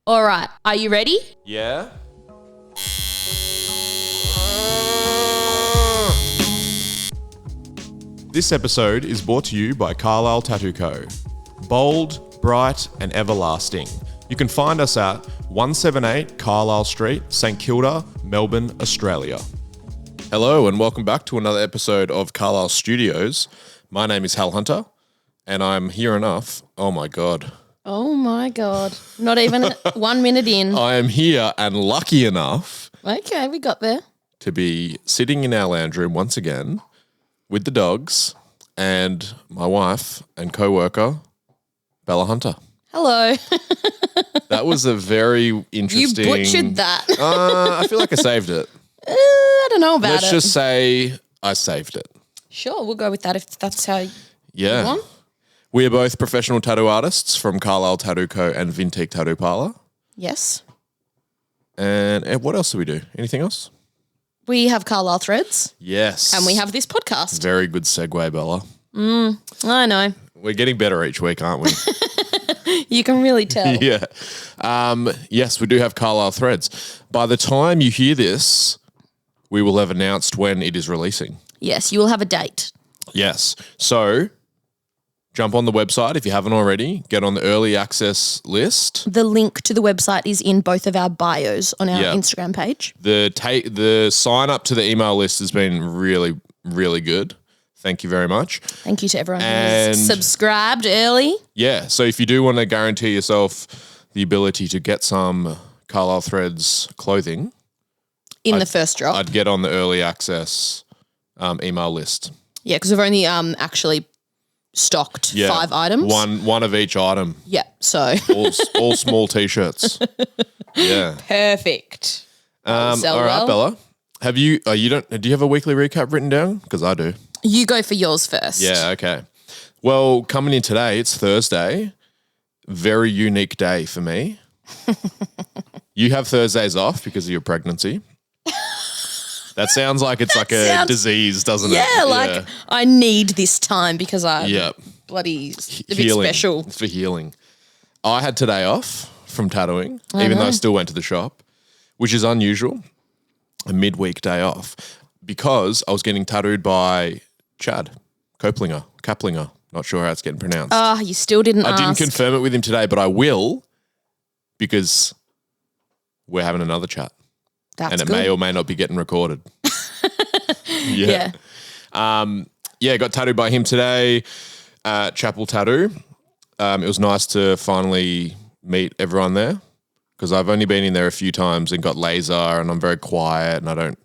All right, are you ready? Yeah. This episode is brought to you by Carlisle Tattoo Co. Bold, bright and everlasting. You can find us at 178 Carlisle Street, St Kilda, Melbourne, Australia. Hello and welcome back to another episode of Carlisle Studios. My name is Hal Hunter and I'm here enough. Oh my God. Oh my God. Not even 1 minute in. I am here and lucky enough Okay, we got there. to be sitting in our lounge room once again with the dogs and my wife and co-worker, Bella Hunter. Hello. That was a very interesting... You butchered that. I feel like I saved it. I don't know about Let's it. just say I saved it. Sure, we'll go with that if that's how you Yeah. want. We are both professional tattoo artists from Carlisle Tattoo Co. and Vintique Tattoo Parlour. Yes. And what else do we do? Anything else? We have Carlisle Threads Yes. and we have this podcast. Very good segue, Bella. I know. We're getting better each week, aren't we? You can really tell. Yeah. Yes, we do have Carlisle Threads. By the time you hear this, we will have announced when it is releasing. Yes, you will have a date. Yes. So jump on the website if you haven't already. Get on the early access list. The link to the website is in both of our bios on our Yeah. Instagram page. The sign up to the email list has been really, really good. Thank you very much. Thank you to everyone who And- has subscribed early. Yeah. So if you do want to guarantee yourself the ability to get some Carlisle Threads clothing, In the first drop. I'd get on the early access email list. Yeah, because we've only actually stocked 5 items. One of each item. Yeah, so All small t-shirts. Yeah. perfect. All sell right, well. Bella. Do you have a weekly recap written down? Because I do. You go for yours first. Yeah, okay. Well, coming in today, it's Thursday. Very unique day for me. You have Thursdays off because of your pregnancy. That sounds like it's like a sounds- disease, doesn't it? Yeah, like I need this time because I'm Yeah. bloody a bit Healing. special. It's for healing. I had today off from tattooing, even though I still went to the shop, which is unusual. A midweek day off because I was getting tattooed by Chad Kaplinger. Not sure how it's getting pronounced. Ah, you still didn't I ask. didn't confirm it with him today, but I will because we're having another chat. That's And it good. may or may not be getting recorded. Yeah. Got tattooed by him today at Chapel Tattoo. It was nice to finally meet everyone there because I've only been in there a few times and got laser and I'm very quiet and I'm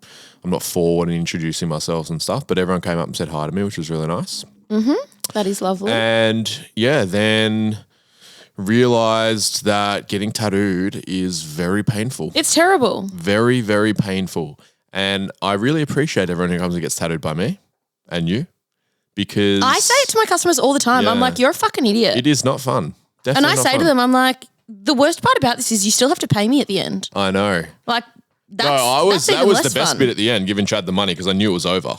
not forward in introducing myself and stuff, but everyone came up and said hi to me, which was really nice. That is lovely. And then realized that getting tattooed is very painful. It's terrible. Very, very painful. And I really appreciate everyone who comes and gets tattooed by me and you because I say it to my customers all the time. I'm Yeah. like, you're a fucking idiot. it is not fun. And Definitely I not say to fun. them, I'm like, the worst part about this is you still have to pay me at the end. I know. Like, that's, That was even the less best fun. bit at the end, giving Chad the money because I knew it was over.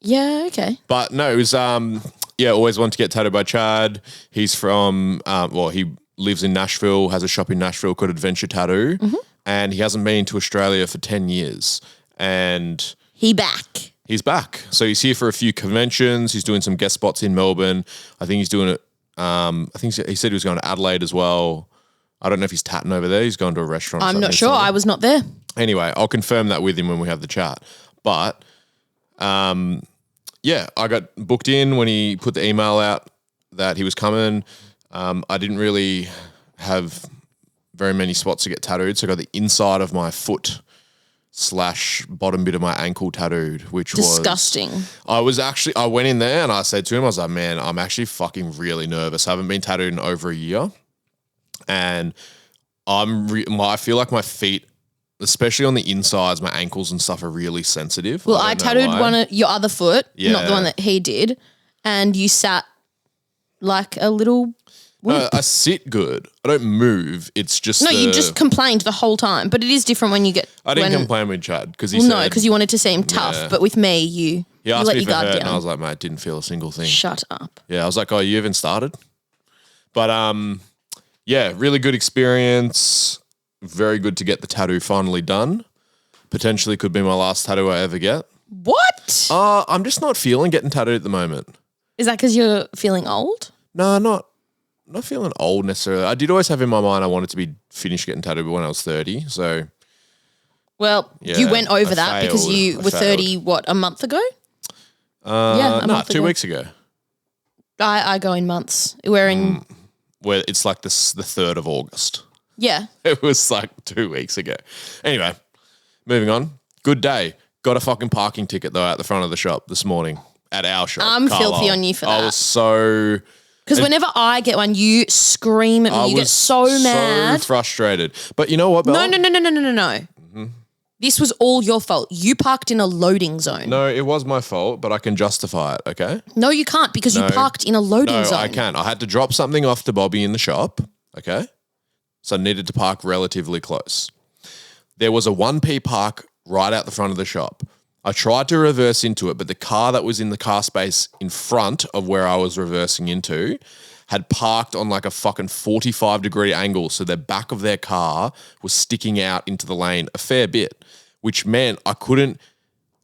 Yeah, okay. But no, it was always wanted to get tattooed by Chad. He's from he lives in Nashville, has a shop in Nashville called Adventure Tattoo, and he hasn't been to Australia for 10 years. And He back. he's back. So he's here for a few conventions. He's doing some guest spots in Melbourne. I think he's doing it. I think he said he was going to Adelaide as well. I don't know if he's tatting over there. He's going to a restaurant. or I'm not something. sure. So- I was not there. Anyway, I'll confirm that with him when we have the chat. But, I got booked in when he put the email out that he was coming. I didn't really have very many spots to get tattooed, so I got the inside of my foot / bottom bit of my ankle tattooed, which was Disgusting. I went in there and I said to him, I was like, man, I'm actually fucking really nervous. I haven't been tattooed in over a year. And I feel like my feet, especially on the insides, my ankles and stuff are really sensitive. Well, I don't know tattooed why. one of your other foot, not Yeah. the one that he did, and you sat like a little... No, I sit good. I don't move. It's just you just complained the whole time. But it is different when you get... I didn't complain with Chad because he Well, said... no, because you wanted to seem tough. Yeah. But with me, you he asked let me your if it guard hurt down. and I was like, mate, didn't feel a single thing. Shut up. Yeah, I was like, oh, you haven't started? But, Yeah, really good experience. Very good to get the tattoo finally done. Potentially could be my last tattoo I ever get. What? I'm just not feeling getting tattooed at the moment. Is that because you're feeling old? No, not feeling old necessarily. I did always have in my mind I wanted to be finished getting tattooed when I was 30. So, well, yeah, you went over I that because failed. you I were failed. 30, what, a month ago? A month 2 ago. weeks ago. I go in months. We're in, Where it's like the 3rd of August. yeah. It was like 2 weeks ago. Anyway, moving on. Good day. Got a fucking parking ticket though at the front of the shop this morning at our shop. I'm Carlisle. filthy on you for that. I was so... Because whenever I get one, you scream at me. You get so mad. So frustrated. But you know what, Bella? No. This was all your fault. You parked in a loading zone. No, it was my fault, but I can justify it, okay? No, you can't because you parked in a loading zone. No, I can. I had to drop something off to Bobby in the shop, okay? So I needed to park relatively close. There was a 1p park right out the front of the shop. I tried to reverse into it, but the car that was in the car space in front of where I was reversing into had parked on like a fucking 45-degree angle, so the back of their car was sticking out into the lane a fair bit, which meant I couldn't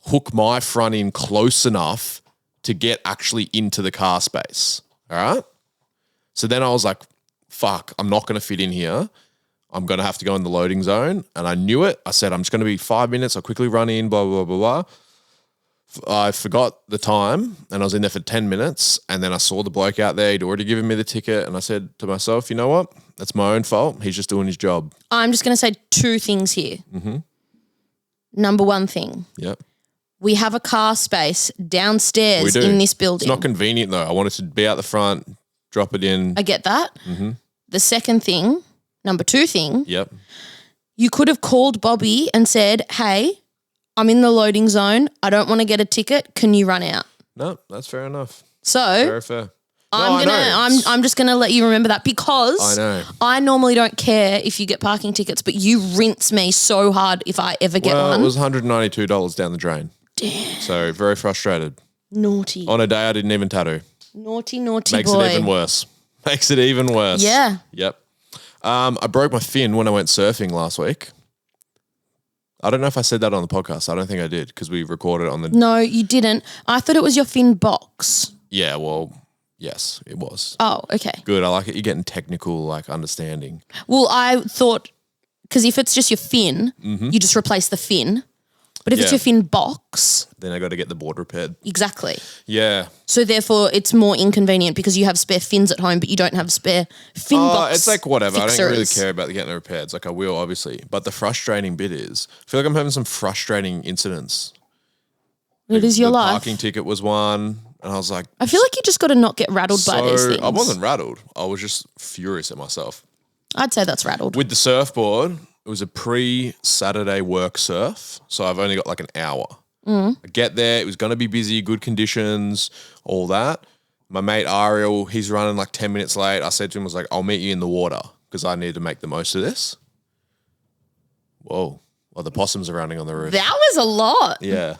hook my front in close enough to get actually into the car space, all right? So then I was like, fuck, I'm not going to fit in here. I'm going to have to go in the loading zone. And I knew it. I said, I'm just going to be 5 minutes. I'll quickly run in, blah, blah, blah, blah. I forgot the time and I was in there for 10 minutes. And then I saw the bloke out there. He'd already given me the ticket. And I said to myself, you know what? That's my own fault. He's just doing his job. I'm just going to say 2 things here. Mm-hmm. Number 1 thing. Yep. We have a car space downstairs in this building. It's not convenient though. I wanted to be out the front, drop it in. I get that. Mm-hmm. The second thing, number 2 thing. Yep. You could have called Bobby and said, hey, I'm in the loading zone. I don't want to get a ticket. Can you run out? No, that's fair enough. So Very fair. I'm just gonna let you remember that because I know. I normally don't care if you get parking tickets, but you rinse me so hard if I ever get one. It was $192 down the drain. Damn. So very frustrated. Naughty. On a day I didn't even tattoo. Naughty Makes boy. it even worse. Makes it even worse. Yeah. Yep. I broke my fin when I went surfing last week. I don't know if I said that on the podcast. I don't think I did because we recorded it on the... No, you didn't. I thought it was your fin box. Yeah, well, yes, it was. Oh, okay. Good. I like it. You're getting technical, like, understanding. Well, I thought, because if it's just your fin, you just replace the fin. But if it's your fin box... Then I got to get the board repaired. Exactly. Yeah. So therefore, it's more inconvenient because you have spare fins at home, but you don't have spare fin box It's like whatever. fixers. I don't really care about getting it repaired. It's like I will, obviously. But the frustrating bit is, I feel like I'm having some frustrating incidents. It is your the life. Parking ticket was one, and I was like... I feel like you just got to not get rattled by these things. I wasn't rattled. I was just furious at myself. I'd say that's rattled. With the surfboard, it was a pre-Saturday work surf, so I've only got like an hour. I get there, it was going to be busy, good conditions, all that. My mate Ariel, he's running like 10 minutes late. I said to him, I was like, I'll meet you in the water because I need to make the most of this. Whoa. Well, the possums are running on the roof. That was a lot. Yeah.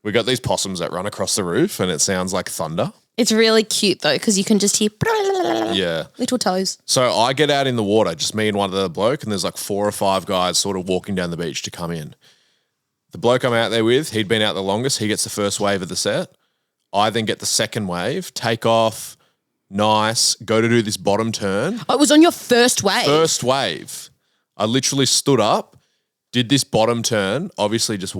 We got these possums that run across the roof and it sounds like thunder. It's really cute though because you can just hear Yeah. little toes. So I get out in the water, just me and one other bloke, and there's like 4 or 5 guys sort of walking down the beach to come in. The bloke I'm out there with, he'd been out the longest. He gets the first wave of the set. I then get the second wave, take off, nice, go to do this bottom turn. Oh, it was on your first wave. First wave. I literally stood up, did this bottom turn, obviously just...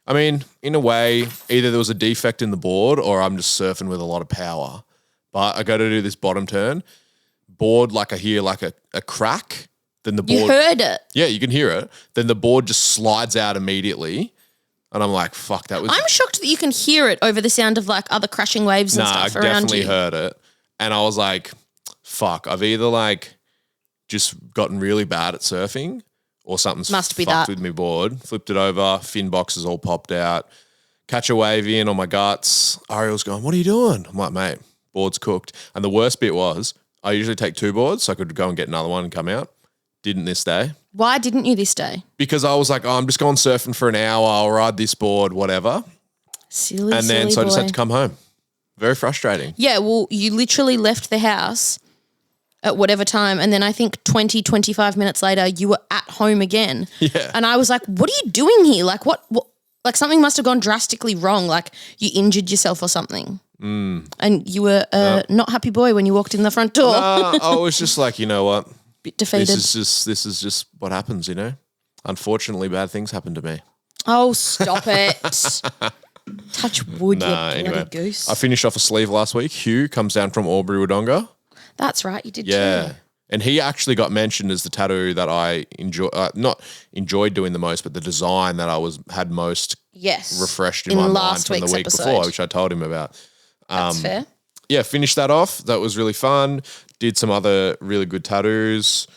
I mean, in a way, either there was a defect in the board or I'm just surfing with a lot of power. But I go to do this bottom turn, board like I hear like a crack. Then the board... You heard it. Yeah, you can hear it. Then the board just slides out immediately. And I'm like, fuck, that was... I'm shocked that you can hear it over the sound of like other crashing waves and stuff I around definitely you. heard it. And I was like, fuck, I've either like just gotten really bad at surfing or something's Must be fucked that. with me board. Flipped it over, fin boxes all popped out. Catch a wave in on my guts. Ariel's going, what are you doing? I'm like, mate, board's cooked. And the worst bit was I usually take 2 boards so I could go and get another one and come out. Didn't this day. Why didn't you this day? Because I was like, I'm just going surfing for an hour. I'll ride this board, whatever. Silly, And then so I just boy. had to come home. Very frustrating. Yeah, well, you literally left the house at whatever time. And then I think 20, 25 minutes later, you were at home again. Yeah. And I was like, what are you doing here? Like what like something must have gone drastically wrong. Like you injured yourself or something. And you were a not happy boy when you walked in the front door. I was just like, you know what? Bit defeated. This is just what happens, you know? Unfortunately, bad things happen to me. Oh, stop it. Touch wood, you bloody goose. I finished off a sleeve last week. Hugh comes down from Albury Wodonga. That's right, you did Yeah. too. And he actually got mentioned as the tattoo that I not enjoyed doing the most, but the design that had most refreshed in my mind from the week before, which I told him about. That's fair. Yeah, finished that off. That was really fun. Did some other really good tattoos.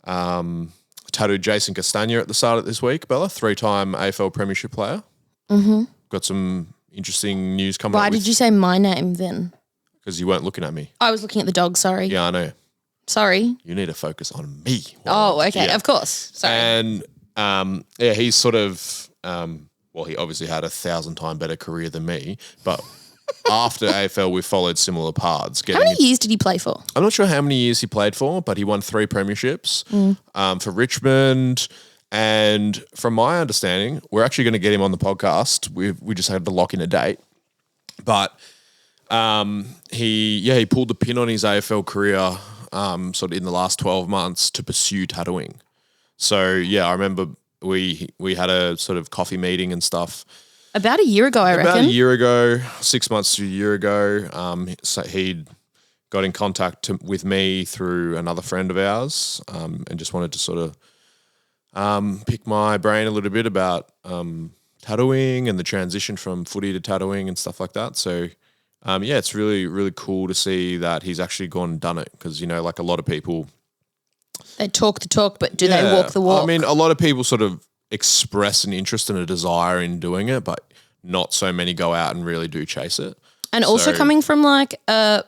Tattooed Jason Castagna at the start of this week, Bella, 3-time AFL Premiership player. Mm-hmm. Got some interesting news coming up. Why did you say my name then? Because you weren't looking at me. I was looking at the dog, sorry. Yeah, I know. Sorry. You need to focus on me. Oh, okay. Yeah. Of course. Sorry. And he's sort of, he obviously had 1,000 times better career than me, but after AFL, we followed similar paths. How many years did he play for? I'm not sure how many years he played for, but he won 3 premierships for Richmond. And from my understanding, we're actually going to get him on the podcast. We just had to lock in a date. But he pulled the pin on his AFL career sort of in the last 12 months to pursue tattooing. So, yeah, I remember we had a sort of coffee meeting and stuff. About a year ago, I reckon. About a year ago, 6 months to a year ago, so he'd got in contact with me through another friend of ours and just wanted to sort of pick my brain a little bit about tattooing and the transition from footy to tattooing and stuff like that. So, it's really, really cool to see that he's actually gone and done it because, you know, like a lot of people. They talk the talk, but do they walk the walk? I mean, a lot of people sort of express an interest and a desire in doing it, but not so many go out and really do chase it. And also coming from like a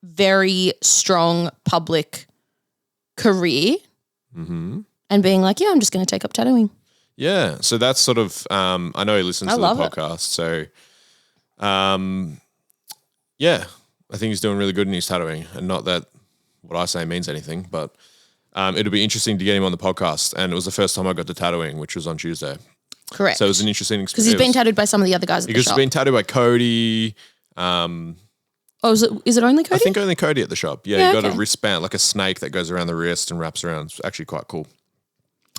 very strong public career and being like, I'm just going to take up tattooing. Yeah. So that's sort of, I know he listens to the podcast. So, I think he's doing really good in his tattooing, and not that what I say means anything, but it'll be interesting to get him on the podcast. And it was the first time I got to tattooing, which was on Tuesday. Correct. So it was an interesting experience. Because he's been tattooed by some of the other guys at the shop. Because he's been tattooed by Cody. Is it only Cody? I think only Cody at the shop. Yeah, he got a wristband, like a snake that goes around the wrist and wraps around. It's actually quite cool.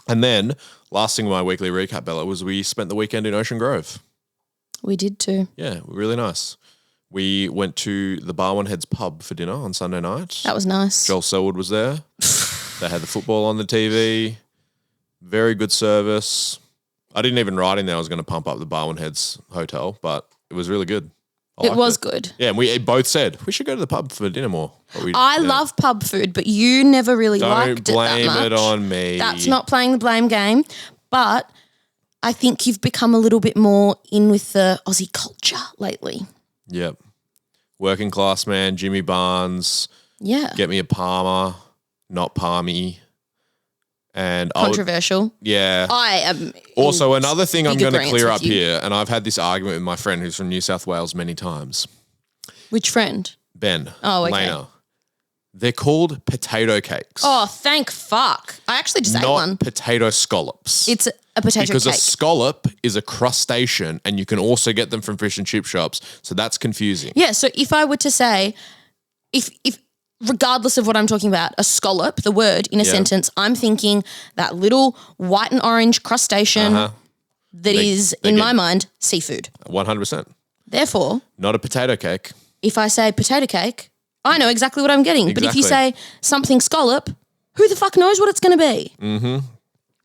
And then, last thing on my weekly recap, Bella, was we spent the weekend in Ocean Grove. We did too. Yeah, really nice. We went to the Barwon Heads pub for dinner on Sunday night. That was nice. Joel Selwood was there. They had the football on the TV. Very good service. I didn't even write in there I was going to pump up the Barwon Heads hotel, but it was really good. It was good. Yeah, and we both said we should go to the pub for dinner more. I love pub food, but you never really liked it that much. Don't blame it on me. That's not playing the blame game, but I think you've become a little bit more in with the Aussie culture lately. Yep. Working class man, Jimmy Barnes. Yeah. Get me a Palmer, not Palmy. And controversial. I am. Also, another thing I'm going to clear up here, and I've had this argument with my friend who's from New South Wales many times. Which friend? Ben. Oh, okay. Lena. They're called potato cakes. Oh, thank fuck. I actually just ate one. Not potato scallops. It's a potato because cake. Because a scallop is a crustacean, and you can also get them from fish and chip shops, so that's confusing. Yeah, so if I were to say, if regardless of what I'm talking about, a scallop, the word in a sentence, I'm thinking that little white and orange crustacean that is, in my mind, seafood. 100%. Therefore, not a potato cake. If I say potato cake, I know exactly what I'm getting. Exactly. But if you say something scallop, who the fuck knows what it's going to be? Mm-hmm.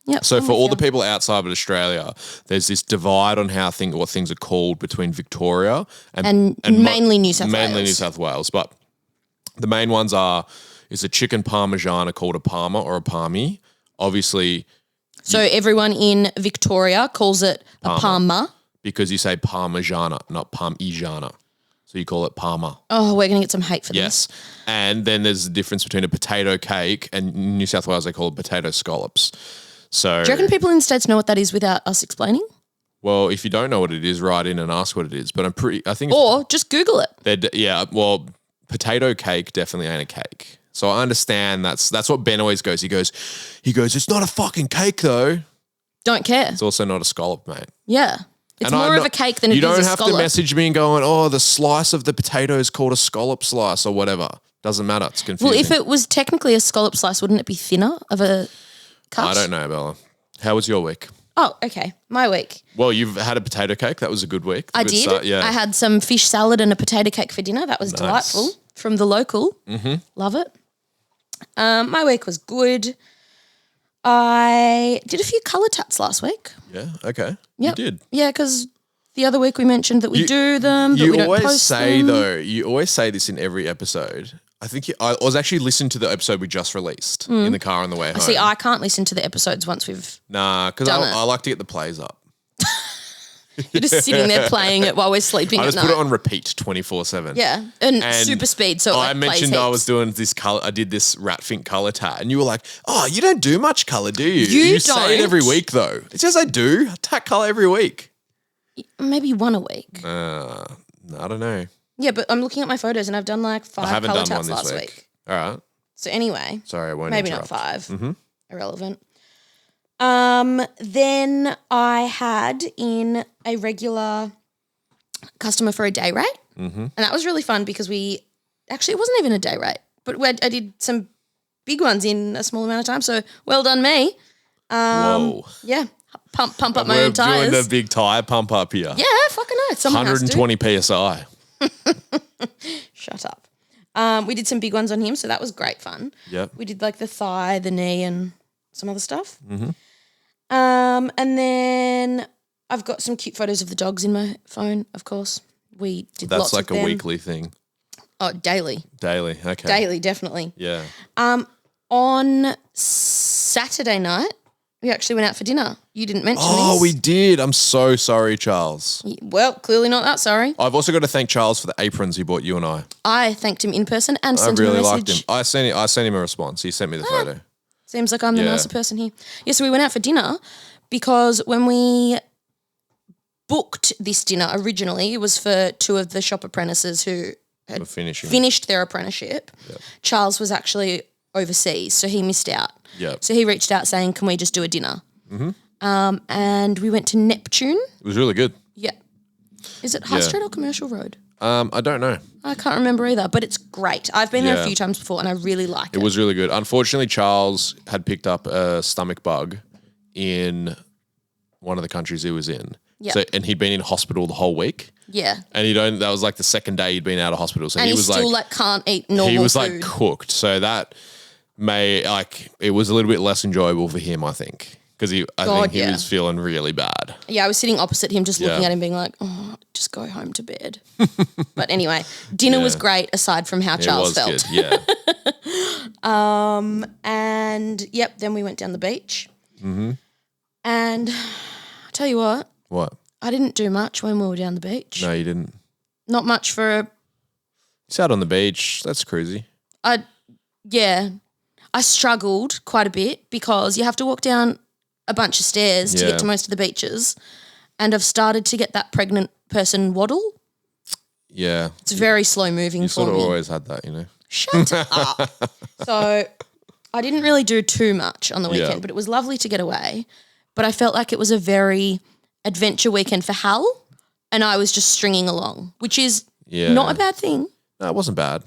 Yep. So for all the people outside of Australia, there's this divide on what things are called between Victoria and mainly New South Wales. Mainly New South Wales, but the main ones is a chicken parmesan called a parma or a palmy. Obviously. So everyone in Victoria calls it a parma. Because you say parmigiana, not parmigiana. So you call it parma. Oh, we're going to get some hate for this. Yes. And then there's the difference between a potato cake and in New South Wales they call it potato scallops. So do you reckon people in the States know what that is without us explaining? Well, if you don't know what it is, write in and ask what it is. But I think or just Google it. Potato cake definitely ain't a cake. So I understand that's what Ben always goes. He goes, it's not a fucking cake though. Don't care. It's also not a scallop, mate. Yeah. It's more of a cake than it is a scallop. You don't have to message me and going, oh, the slice of the potato is called a scallop slice or whatever. Doesn't matter. It's confusing. Well, if it was technically a scallop slice, wouldn't it be thinner of a cut? I don't know, Bella. How was your week? Oh, okay. My week. Well, you've had a potato cake. That was a good week. I did. Start, yeah. I had some fish salad and a potato cake for dinner. That was delightful from the local. Mm-hmm. Love it. My week was good. I did a few colour tats last week. Yeah, okay. Yep. You did. Yeah, because the other week we mentioned that we do them, but we don't post them. You always say this in every episode. I think I was actually listening to the episode we just released in the car on the way home. See, I can't listen to the episodes once we've because I like to get the plays up. You're just sitting there playing it while we're sleeping I at just night. put it on repeat 24/7. Yeah, and super speed. So I mentioned I was doing this color. I did this Ratfink color tat, and you were like, "Oh, you don't do much color, do you? You say it every week, though." It's just I do. I tat color every week. Maybe one a week. I don't know. Yeah, but I'm looking at my photos, and I've done like 5 color tats last week. All right. So anyway, sorry, I won't. Maybe interrupt. not 5. Mm-hmm. Irrelevant. Then I had in a regular customer for a day rate. Mm-hmm. And that was really fun because it wasn't even a day rate, but I did some big ones in a small amount of time. So well done me. Whoa. Yeah. Pump up my own tires. We're doing the big tire pump up here. Yeah, fucking oath. Someone 120 PSI. Shut up. We did some big ones on him, so that was great fun. Yep. We did like the thigh, the knee, and some other stuff. Mm-hmm. And then I've got some cute photos of the dogs in my phone, of course. We did lots of them. That's like a weekly thing. Oh, daily. Daily, okay. Daily, definitely. Yeah. On Saturday night, we actually went out for dinner. You didn't mention this. Oh, we did. I'm so sorry, Charles. Well, clearly not that sorry. I've also got to thank Charles for the aprons he bought you and I. I thanked him in person and sent him a message. I really liked him. I sent him a response. He sent me the photo. Seems like I'm the nicer person here. Yeah, so we went out for dinner because when we booked this dinner originally, it was for 2 of the shop apprentices who had finished their apprenticeship. Yep. Charles was actually overseas, so he missed out. Yep. So he reached out saying, can we just do a dinner? Mm-hmm. And we went to Neptune. It was really good. Yeah. Is it High Street or Commercial Road? I don't know. I can't remember either, but it's great. I've been there a few times before and I really like it. It was really good. Unfortunately, Charles had picked up a stomach bug in one of the countries he was in. Yeah. So, and he'd been in hospital the whole week. Yeah. And that was like the second day he'd been out of hospital. So and he was still can't eat normal food. He was like cooked. So that it was a little bit less enjoyable for him, I think. Because I think he was feeling really bad. Yeah, I was sitting opposite him just looking at him being like, oh, just go home to bed. But anyway, dinner was great aside from how Charles felt. It was good, and, then we went down the beach. Mm-hmm. And I tell you what. What? I didn't do much when we were down the beach. No, you didn't. Not much for You sat on the beach. That's crazy. I struggled quite a bit because you have to walk down a bunch of stairs to get to most of the beaches, and I've started to get that pregnant person waddle. Yeah. It's very slow moving for me. You sort of always had that, you know. Shut up. So I didn't really do too much on the weekend, but it was lovely to get away. But I felt like it was a very adventure weekend for Hal, and I was just stringing along, which is not a bad thing. No, it wasn't bad.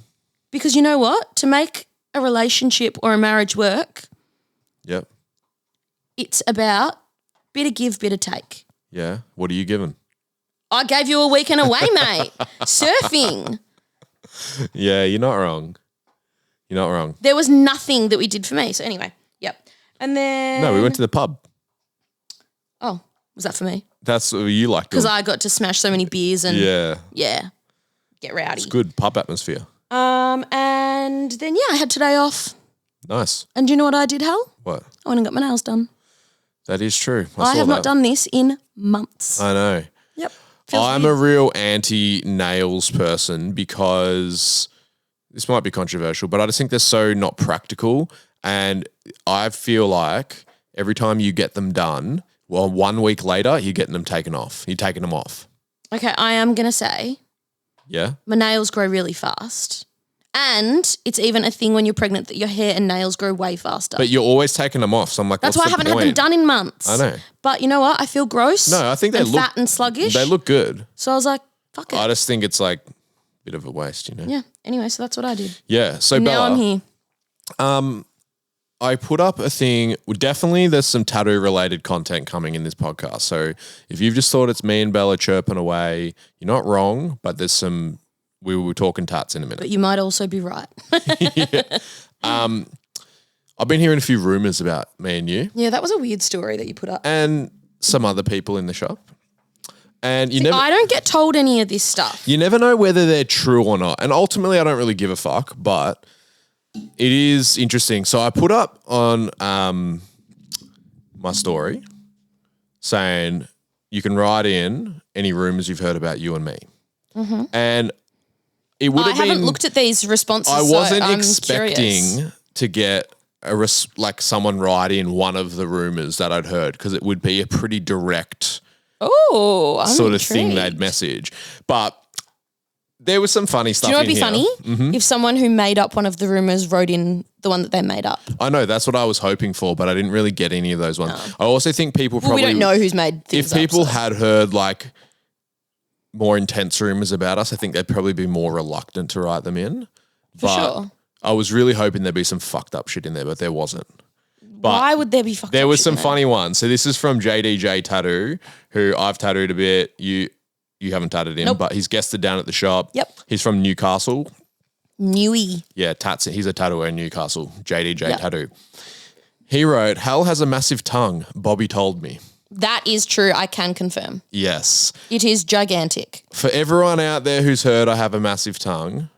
Because you know what? To make a relationship or a marriage work, it's about bit of give, bit of take. Yeah. What are you giving? I gave you a weekend away, mate. Surfing. Yeah, you're not wrong. You're not wrong. There was nothing that we did for me. So anyway, And then... No, we went to the pub. Oh, was that for me? That's what you liked. Because I got to smash so many beers and... Yeah. Get rowdy. It's good pub atmosphere. And then, I had today off. Nice. And do you know what I did, Hal? What? I went and got my nails done. That is true. I have not done this in months. I know. Yep. I'm a real anti-nails person because this might be controversial, but I just think they're so not practical. And I feel like every time you get them done, 1 week later, you're getting them taken off. You're taking them off. Okay, I am going to say my nails grow really fast And it's even a thing when you're pregnant that your hair and nails grow way faster. But you're always taking them off. So I'm like, That's what's why I the haven't had them point? done in months. I know. But you know what? I feel gross. No, I think they and look fat and sluggish. They look good. So I was like, fuck it. I just think it's like a bit of a waste, you know? Yeah. Anyway, so that's what I did. Yeah. So And Bella, now I'm here. I put up a thing. Definitely, there's some tattoo-related content coming in this podcast. So if you've just thought it's me and Bella chirping away, you're not wrong. But there's some. We will be talking tats in a minute. But you might also be right. I've been hearing a few rumors about me and you, Yeah, that was a weird story that you put up. and some other people in the shop. And I don't get told any of this stuff. you never know whether they're true or not. And ultimately, I don't really give a fuck. But it is interesting. So I put up on my story saying you can write in any rumors you've heard about you and me. Mm-hmm. And it would have been. I haven't looked at these responses. I wasn't so I'm expecting curious. to get like someone write in one of the rumors that I'd heard, because it would be a pretty direct I'm sort of intrigued. thing they'd message. But there was some funny stuff. Do you know what'd be in funny? here. If someone who made up one of the rumors wrote in the one that they made up. I know, that's what I was hoping for, but I didn't really get any of those ones. I also think people probably we don't know who's made things if people up, so. had heard like more intense rumors about us, I think they'd probably be more reluctant to write them in. For sure. I was really hoping there'd be some fucked up shit in there, but there wasn't. But why would there be fucked there up was shit some in there? funny ones. So this is from JDJ Tattoo, who I've tattooed a bit. You haven't tattooed him, Nope. but he's guested down at the shop. Yep. He's from Newcastle. Newy. Yeah, he's a tattooer in Newcastle. JDJ Yep. Tattoo. He wrote, Hal has a massive tongue, Bobby told me. That is true. I can confirm. Yes. It is gigantic. For everyone out there who's heard I have a massive tongue,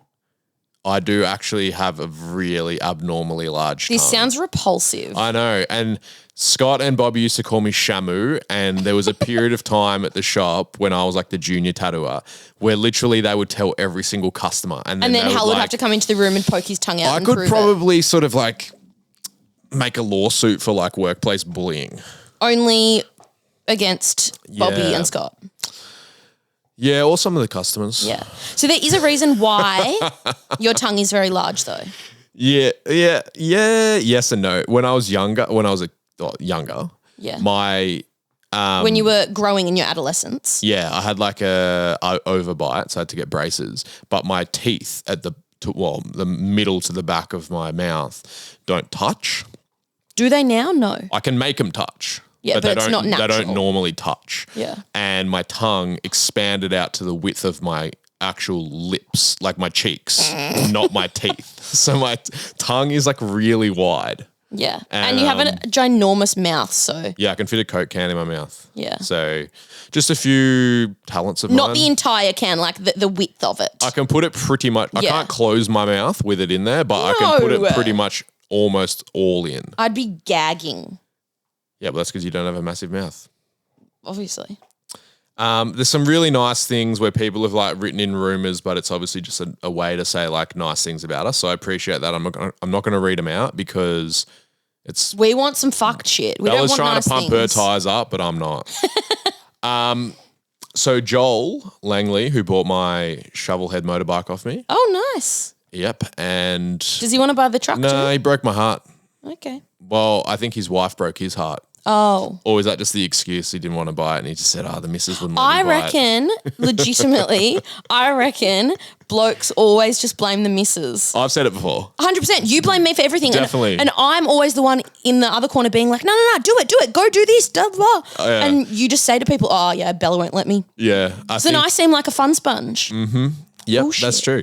I do actually have a really abnormally large tongue. This sounds repulsive. I know. And Scott and Bobby used to call me Shamu, and there was a period of time at the shop when I was like the junior tattooer where literally they would tell every single customer. And then Hal would like, have to come into the room and poke his tongue out I and could prove probably sort of like make a lawsuit for like workplace bullying. it. Only against Bobby Yeah. and Scott. Yeah, or some of the customers. Yeah. So there is a reason why your tongue is very large though. Yeah, yes and no. When I was younger, Yeah. my when you were growing in your adolescence. I had like a overbite, so I had to get braces. But my teeth at the middle to the back of my mouth don't touch. Do they now? No. I can make them touch. Yeah, but it's not They don't natural. normally touch. Yeah. And my tongue expanded out to the width of my actual lips, like my cheeks, not my teeth. So my tongue is like really wide. Yeah. And you have a ginormous mouth, so Yeah, I can fit a Coke can in my mouth. yeah. So just a few talents of mine. Not the entire can, like the width of it. I can put it pretty much. I Yeah. can't close my mouth with it in there, but I can put No. it pretty much almost all in. I'd be gagging, Yeah, but that's because you don't have a massive mouth. obviously. There's some really nice things where people have like written in rumors, but it's obviously just a way to say like nice things about us. So I appreciate that. I'm not going to read them out because it's. We want some fucked shit. We don't Bella's want trying nice to pump things. her tires up, but I'm not. So Joel Langley, who bought my shovelhead motorbike off me. Oh, nice. Yep, and Does he want to buy the truck no, he broke my heart. too? Okay. Well, I think his wife broke his heart. Oh. Or is that just the excuse he didn't want to buy it and he just said, the missus wouldn't let I me buy it. reckon, legitimately, blokes always just blame the missus. I've said it before. 100%. You blame me for everything. Definitely. And I'm always the one in the other corner being like, no, do it. Go do this, blah, blah. yeah. And you just say to people, oh, yeah, Bella won't let me. Yeah. So then I seem like a fun sponge. Yep, Bullshit. that's true.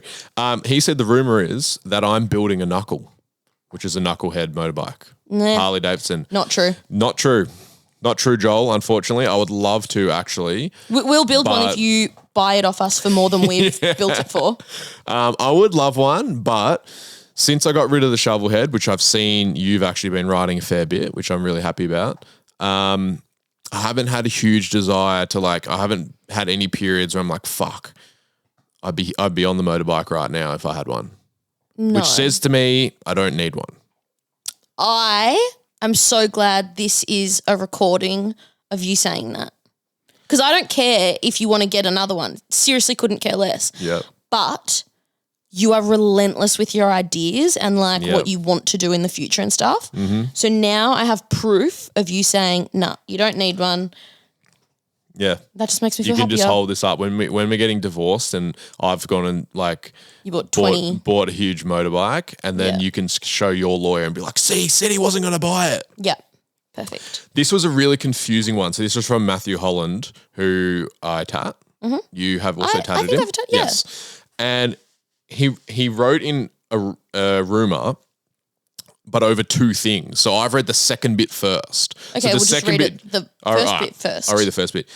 He said the rumor is that I'm building a knuckle, which is a knucklehead motorbike. Nah. Harley Davidson. Not true. Not true. Not true, Joel, unfortunately. I would love to actually. We'll build one But- if you buy it off us for more than we've built it for. I would love one, but since I got rid of the shovel head, which I've seen you've actually been riding a fair bit, which I'm really happy about, I haven't had a huge desire to I haven't had any periods where I'm like, fuck, I'd be on the motorbike right now if I had one. No. Which says to me, I don't need one. I'm so glad this is a recording of you saying that. Because I don't care if you want to get another one. Seriously couldn't care less. Yep. But you are relentless with your ideas and like Yep. what you want to do in the future and stuff. So now I have proof of you saying, nah, you don't need one. Yeah. That just makes me You feel can happier. just hold this up when we're getting divorced and I've gone and like You bought 20. bought a huge motorbike and then Yeah. you can show your lawyer and be like, see, he said he wasn't going to buy it. Yeah. Perfect. This was a really confusing one. So this was from Matthew Holland, who I tat. You have also I tatted think him. I've yeah. Yes. And he wrote in a rumor, but over two things. So I've read the second bit first. Okay, so the we'll just second read bit, it, the All first right, bit first. I'll read the first bit.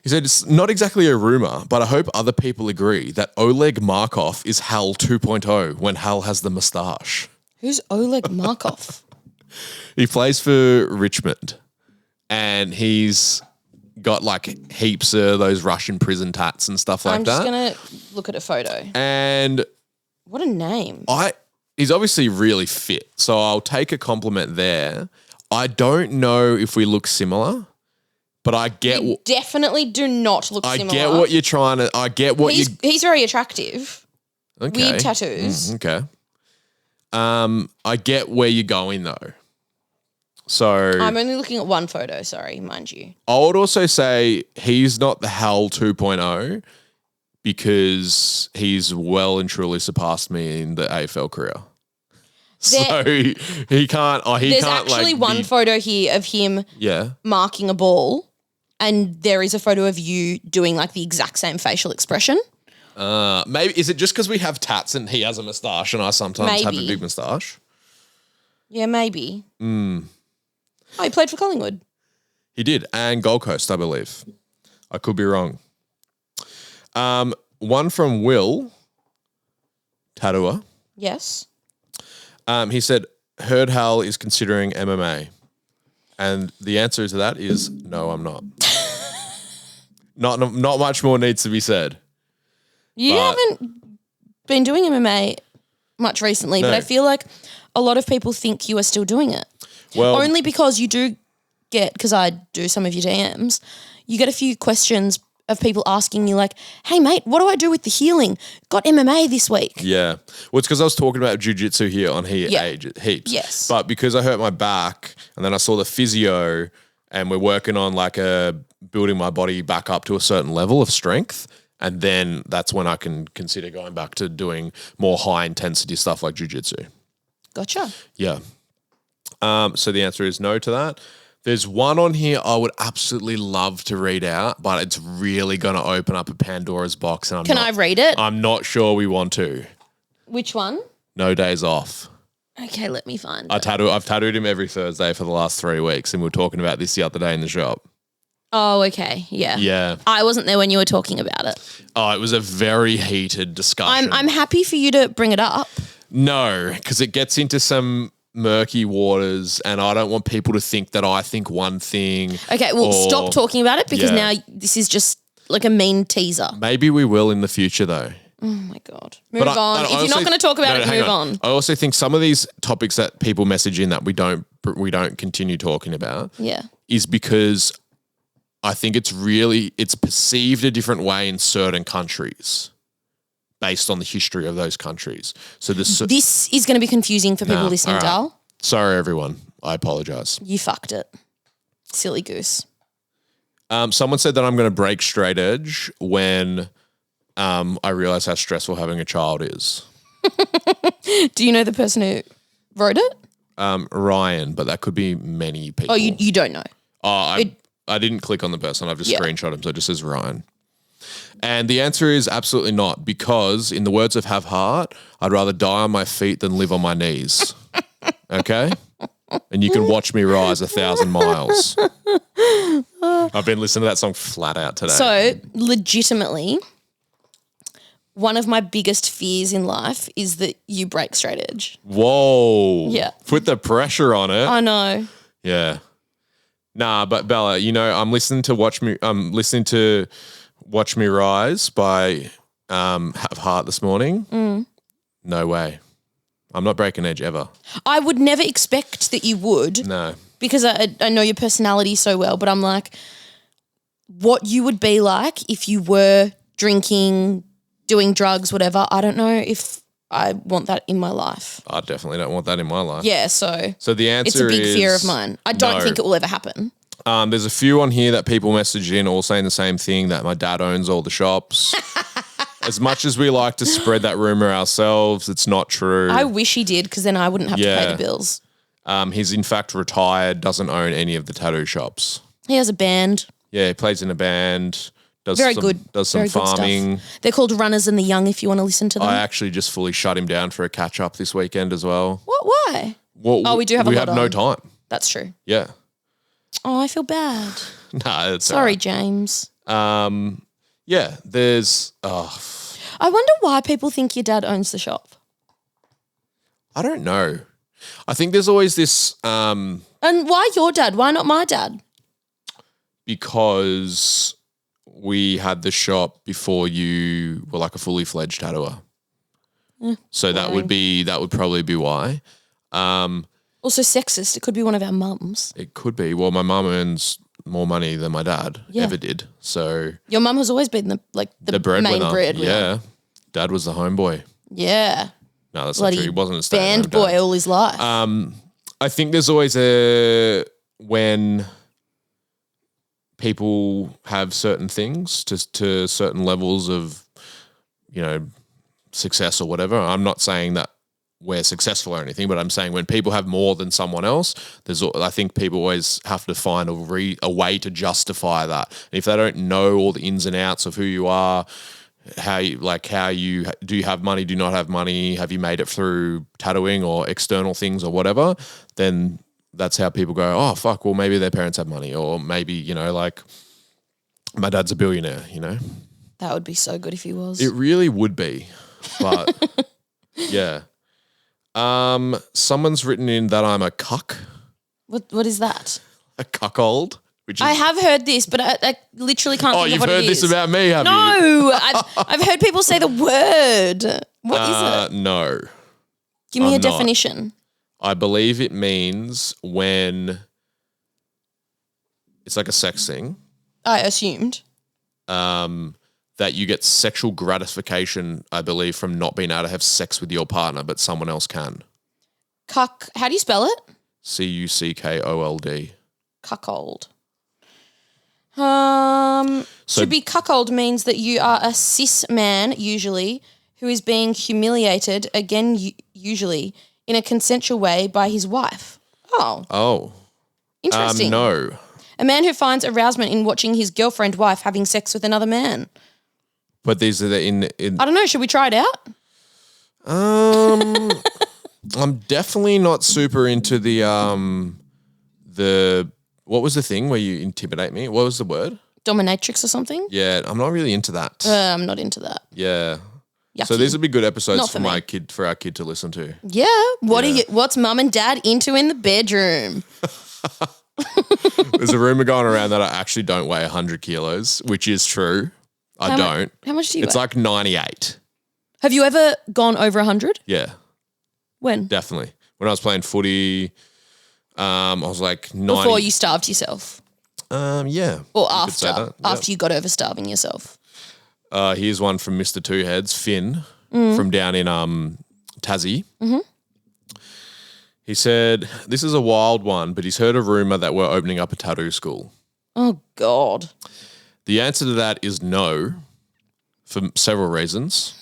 He said, it's not exactly a rumor, but I hope other people agree that Oleg Markov is Hal 2.0 when Hal has the moustache. Who's Oleg Markov? He plays for Richmond and he's got like heaps of those Russian prison tats and stuff like I'm that. just going to look at a photo. And What a name. he's obviously really fit, so I'll take a compliment there. I don't know if we look similar, but I get You definitely do not look I similar. get what you're trying to. I get what He's very attractive. Okay. Weird tattoos. Okay. I get where you're going though. So I'm only looking at one photo, sorry, mind you. I would also say he's not the Hal 2.0 because he's well and truly surpassed me in the AFL career. So he can't. There's actually one photo here of him marking a ball, and there is a photo of you doing like the exact same facial expression. Maybe is it just because we have tats and he has a moustache and I sometimes have a big moustache? Yeah, maybe. Oh, he played for Collingwood. He did, and Gold Coast, I believe. I could be wrong. One from Will Tattooer. Yes. He said, heard Hal is considering MMA. And the answer to that is no, I'm not. Not much more needs to be said. You haven't been doing MMA much recently, No. but I feel like a lot of people think you are still doing it. Well, Only because you do get, because I do some of your DMs, you get a few questions of people asking you like, hey mate, what do I do with the healing? Got MMA this week. yeah. Well, it's because I was talking about jiu-jitsu here on Yeah. heaps. Yes. But because I hurt my back and then I saw the physio and we're working on like building my body back up to a certain level of strength. And then that's when I can consider going back to doing more high intensity stuff like jiu-jitsu. Gotcha. Yeah. So the answer is no to that. There's one on here I would absolutely love to read out, but it's really going to open up a Pandora's box. And Can I read it? I'm not sure we want to. Which one? No days off. Okay, let me find I've tattooed him every Thursday for the last 3 weeks, and we were talking about this the other day in the shop. Oh, okay. Yeah. Yeah. I wasn't there when you were talking about it. Oh, it was a very heated discussion. I'm happy for you to bring it up. No, because it gets into some murky waters and I don't want people to think that I think one thing. Okay, well, stop talking about it because Yeah. now this is just like a mean teaser. Maybe we will in the future though. Oh my God. Move on. If you're also- not going to talk about No, it, hang move on. I also think some of these topics that people message in that we don't continue talking about Yeah. is because I think it's perceived a different way in certain countries based on the history of those countries. So this is going to be confusing for people listening, all right. Dal. Sorry, everyone. I apologize. You fucked it. Silly goose. Someone said that I'm going to break straight edge when I realize how stressful having a child is. Do you know the person who wrote it? Ryan, but that could be many people. Oh, you don't know. I didn't click on the person. I've just screenshot him, so it just says Ryan. And the answer is absolutely not, because in the words of Have Heart, I'd rather die on my feet than live on my knees. Okay? And you can watch me rise 1,000 miles. I've been listening to that song flat out today. So, legitimately, one of my biggest fears in life is that you break straight edge. Whoa. Yeah. Put the pressure on it. I know. Yeah. Nah, but Bella, I'm listening to Watch Me Rise by Have Heart this morning. No way. I'm not breaking edge ever. I would never expect that you would. No. Because I know your personality so well, but I'm like, what you would be like if you were drinking, doing drugs, whatever, I don't know if I want that in my life. I definitely don't want that in my life. Yeah, so the answer it's a big is fear of mine. I don't no. think it will ever happen. There's a few on here that people message in all saying the same thing, that my dad owns all the shops. As much as we like to spread that rumor ourselves, it's not true. I wish he did, because then I wouldn't have to pay the bills. He's in fact retired, doesn't own any of the tattoo shops. He has a band. Yeah, he plays in a band. Does Very some, good. Does some Very good farming. stuff. They're called Runners and the Young, if you want to listen to them. I actually just fully shut him down for a catch up this weekend as well. What? Why? Well, we do have a lot We have no on. time. That's true. Yeah. Oh, I feel bad. Nah, it's Sorry, James. yeah, there's I wonder why people think your dad owns the shop. I don't know. I think there's always this And why your dad? Why not my dad? because we had the shop before you were like a fully fledged tattooer. So that would probably be why. Also sexist. It could be one of our mums. It could be. Well, my mum earns more money than my dad ever did. So Your mum has always been the main breadwinner. Yeah. Dad was the homeboy. Yeah. No, that's Bloody not true. He wasn't a band boy all his life. I think there's always when people have certain things to certain levels of, success or whatever. I'm not saying that we're successful or anything, but I'm saying when people have more than someone else, I think people always have to find a way to justify that. And if they don't know all the ins and outs of who you are, how you do you have money, do you not have money, have you made it through tattooing or external things or whatever, then that's how people go, oh, fuck, well, maybe their parents have money, or maybe, my dad's a billionaire, That would be so good if he was. It really would be, but yeah. Someone's written in that I'm a cuck. What is that? A cuckold. Which is, I have heard this, but I literally can't think of what it is. Oh, you've heard this about me, have you? No, I've heard people say the word. What is it? No. Give me I'm a not. definition. I believe it means when it's like a sex thing. I assumed. That you get sexual gratification, I believe, from not being able to have sex with your partner, but someone else can. Cuck. How do you spell it? Cuckold. Cuckold. To be cuckold means that you are a cis man, usually, who is being humiliated, again, usually, in a consensual way by his wife. Oh. Interesting. No. A man who finds arousement in watching his girlfriend wife having sex with another man. But these are in I don't know. Should we try it out? I'm definitely not super into the what was the thing where you intimidate me? What was the word? Dominatrix or something? Yeah, I'm not really into that. I'm not into that. Yeah. Yucky. So these would be good episodes Not for our kid to listen to. Yeah. What's mum and dad into in the bedroom? There's a rumor going around that I actually don't weigh 100 kilos, which is true. I don't. How much do you It's weigh? like 98. Have you ever gone over 100? Yeah, When? definitely. When I was playing footy, I was like 90. Before you starved yourself? Yeah. Or you could say after? that. After you got over starving yourself? Here's one from Mr. Two Heads, Finn, from down in Tassie. Mm-hmm. He said, this is a wild one, but he's heard a rumor that we're opening up a tattoo school. Oh, God. The answer to that is no, for several reasons.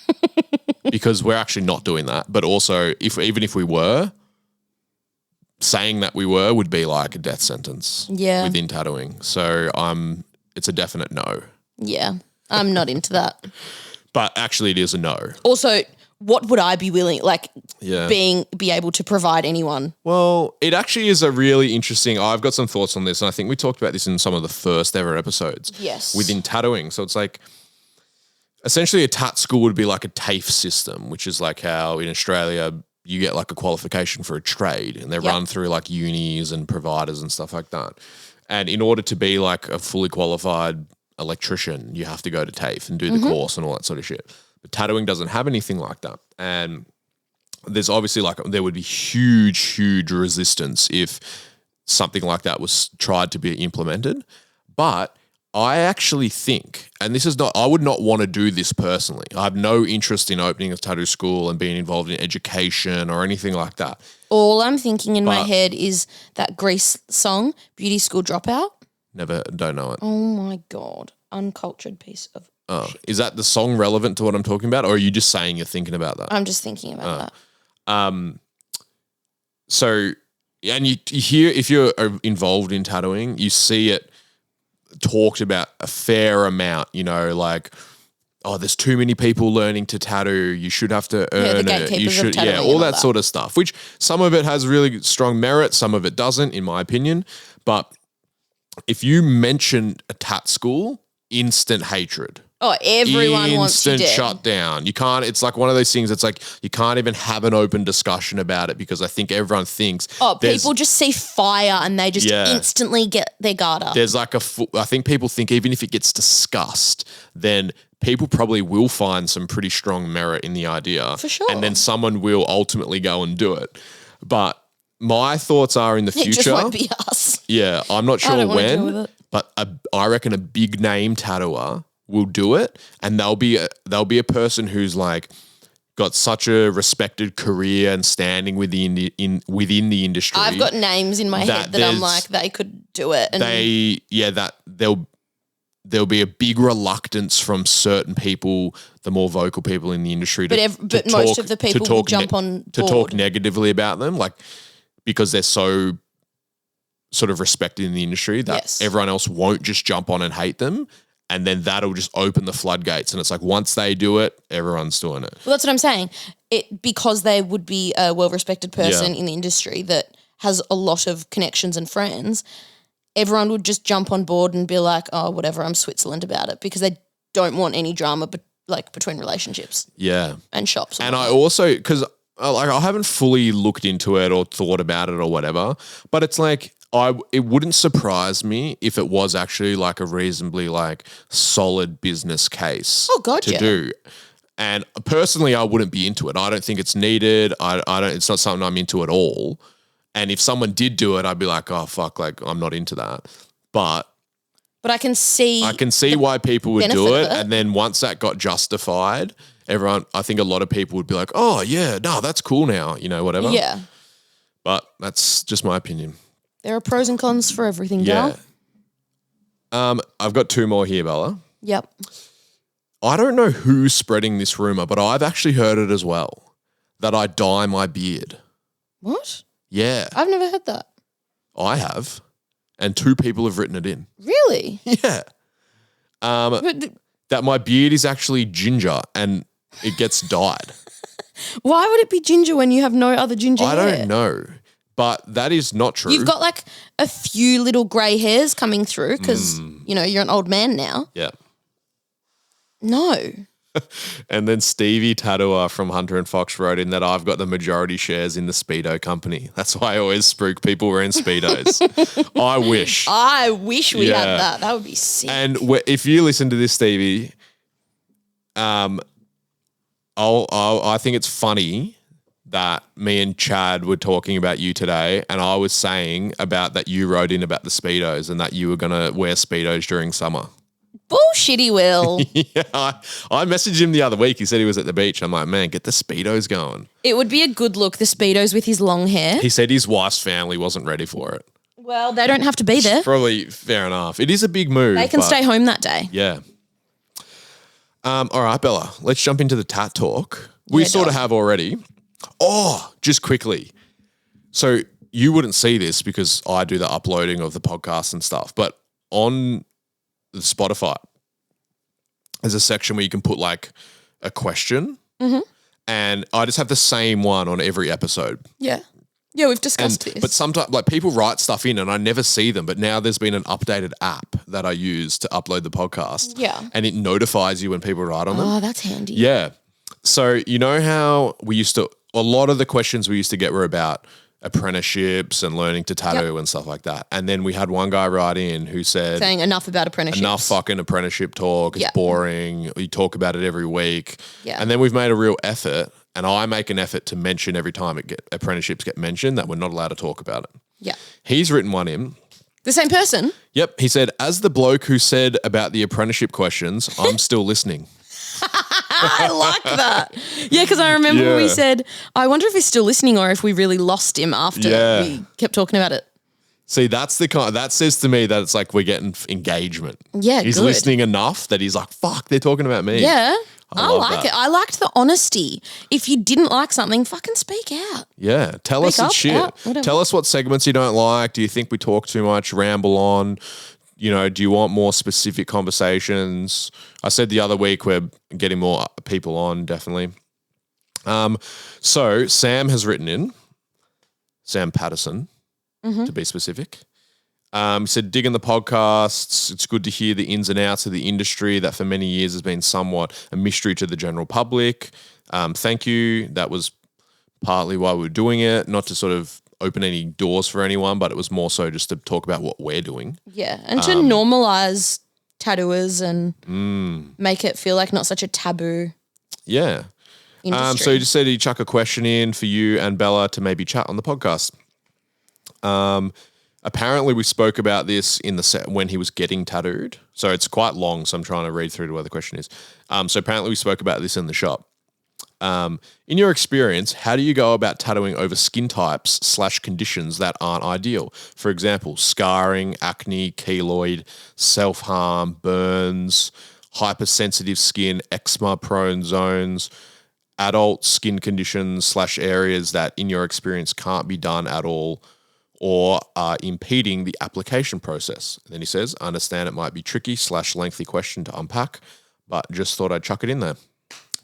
Because we're actually not doing that. But also, even if we were, saying that we were would be like a death sentence within tattooing. So it's a definite no. Yeah, I'm not into that. But actually it is a no. Also, what would I be willing, be able to provide anyone? Well, it actually is a really interesting, I've got some thoughts on this, and I think we talked about this in some of the first ever episodes. Yes. Within tattooing. So it's like, essentially a tat school would be like a TAFE system, which is like how in Australia you get like a qualification for a trade, and they're run through like unis and providers and stuff like that. And in order to be like a fully qualified electrician, you have to go to TAFE and do the course and all that sort of shit. But tattooing doesn't have anything like that. And there's obviously there would be huge resistance if something like that was tried to be implemented. But I actually think, and this is not, I would not want to do this personally. I have no interest in opening a tattoo school and being involved in education or anything like that. All I'm thinking in my head is that Grease song, Beauty School Dropout. Don't know it. Oh my God. Uncultured piece of shit. Is that the song relevant to what I'm talking about, or are you just saying you're thinking about that? I'm just thinking about that. So, and you hear, if you're involved in tattooing, you see it talked about a fair amount, like, oh, there's too many people learning to tattoo. You should have to earn it. You should, all that sort of stuff, which some of it has really strong merit. Some of it doesn't, in my opinion. But if you mention a tat school, instant hatred. Oh, everyone wants you dead. Instant shutdown. You can't, it's like one of those things, it's like you can't even have an open discussion about it because I think everyone thinks. Oh, people just see fire and they just instantly get their guard up. There's like I think people think even if it gets discussed, then people probably will find some pretty strong merit in the idea. For sure. And then someone will ultimately go and do it. But my thoughts are in the future. It just won't be us. Yeah, I'm not sure when, but I reckon a big name tattooer will do it, and they'll be a person who's like got such a respected career and standing within the industry. I've got names in my head that I'm like, they could do it. And that there'll be a big reluctance from certain people, the more vocal people in the industry, but most of the people will jump on board. To talk negatively about them, like, because they're so sort of respected in the industry that everyone else won't just jump on and hate them. And then that'll just open the floodgates. And it's like, once they do it, everyone's doing it. Well, that's what I'm saying. Because they would be a well-respected person in the industry that has a lot of connections and friends, everyone would just jump on board and be like, oh, whatever, I'm Switzerland about it, because they don't want any drama between relationships. Yeah. And shops. And I also, because I haven't fully looked into it or thought about it or whatever, but it's like, it wouldn't surprise me if it was actually like a reasonably like solid business case to do. And personally, I wouldn't be into it. I don't think it's needed. It's not something I'm into at all. And if someone did do it, I'd be like, oh fuck, like I'm not into that. But I can see why people would do it. And then once that got justified, I think a lot of people would be like, oh yeah, no, that's cool now, whatever. Yeah. But that's just my opinion. There are pros and cons for everything, Gal. I've got two more here, Bella. Yep. I don't know who's spreading this rumor, but I've actually heard it as well, that I dye my beard. What? Yeah. I've never heard that. I have. And two people have written it in. Really? Yeah. That my beard is actually ginger and it gets dyed. Why would it be ginger when you have no other ginger hair? I don't know. But that is not true. You've got like a few little grey hairs coming through because, you're an old man now. Yeah. No. And then Stevie Tattooer from Hunter and Fox wrote in that I've got the majority shares in the Speedo company. That's why I always spook people wearing Speedos. I wish. I wish we had that. That would be sick. And if you listen to this, Stevie, I think it's funny that me and Chad were talking about you today, and I was saying about that you wrote in about the Speedos and that you were going to wear Speedos during summer. Bullshitty, Will. Yeah, I messaged him the other week. He said he was at the beach. I'm like, man, get the Speedos going. It would be a good look, the Speedos with his long hair. He said his wife's family wasn't ready for it. Well, they don't have to be there. Probably fair enough. It is a big move. They can stay home that day. Yeah. All right, Bella, let's jump into the tat talk. We sort of have already. Oh, just quickly. So you wouldn't see this because I do the uploading of the podcast and stuff, but on the Spotify, there's a section where you can put like a question, and I just have the same one on every episode. Yeah. Yeah, we've discussed this. But sometimes like people write stuff in and I never see them, but now there's been an updated app that I use to upload the podcast. Yeah. And it notifies you when people write on them. Oh, that's handy. Yeah. So you know how a lot of the questions we used to get were about apprenticeships and learning to tattoo and stuff like that. And then we had one guy write in who said, saying enough about apprenticeships. Enough fucking apprenticeship talk. It's boring. You talk about it every week. Yeah. And then we've made a real effort, and I make an effort to mention every time apprenticeships get mentioned that we're not allowed to talk about it. Yeah. He's written one in, The same person? Yep. He said, as the bloke who said about the apprenticeship questions, I'm still listening. I like that. Yeah, because I remember we said, I wonder if he's still listening or if we really lost him after we kept talking about it. See, that's the kind that says to me that it's like we're getting engagement. Yeah, he's listening enough that he's like, fuck, they're talking about me. Yeah. I like it. I liked the honesty. If you didn't like something, fucking speak out. Yeah. Tell us it's shit. Tell us what segments you don't like. Do you think we talk too much, ramble on? You know, do you want more specific conversations? I said the other week we're getting more people on, definitely. So Sam has written in, Sam Patterson, to be specific. He said, digging the podcasts, it's good to hear the ins and outs of the industry that for many years has been somewhat a mystery to the general public. Thank you. That was partly why we were doing it, not to sort of open any doors for anyone, but it was more so just to talk about what we're doing. Yeah, and to normalise tattooers and make it feel like not such a taboo industry. So he just said he'd chuck a question in for you and Bella to maybe chat on the podcast. Apparently we spoke about this in the set when he was getting tattooed. So it's quite long, so I'm trying to read through to where the question is. So apparently we spoke about this in the shop. In your experience, how do you go about tattooing over skin types / conditions that aren't ideal? For example, scarring, acne, keloid, self-harm, burns, hypersensitive skin, eczema-prone zones, adult skin conditions / areas that in your experience can't be done at all or are impeding the application process. And then he says, I understand it might be tricky / lengthy question to unpack, but just thought I'd chuck it in there.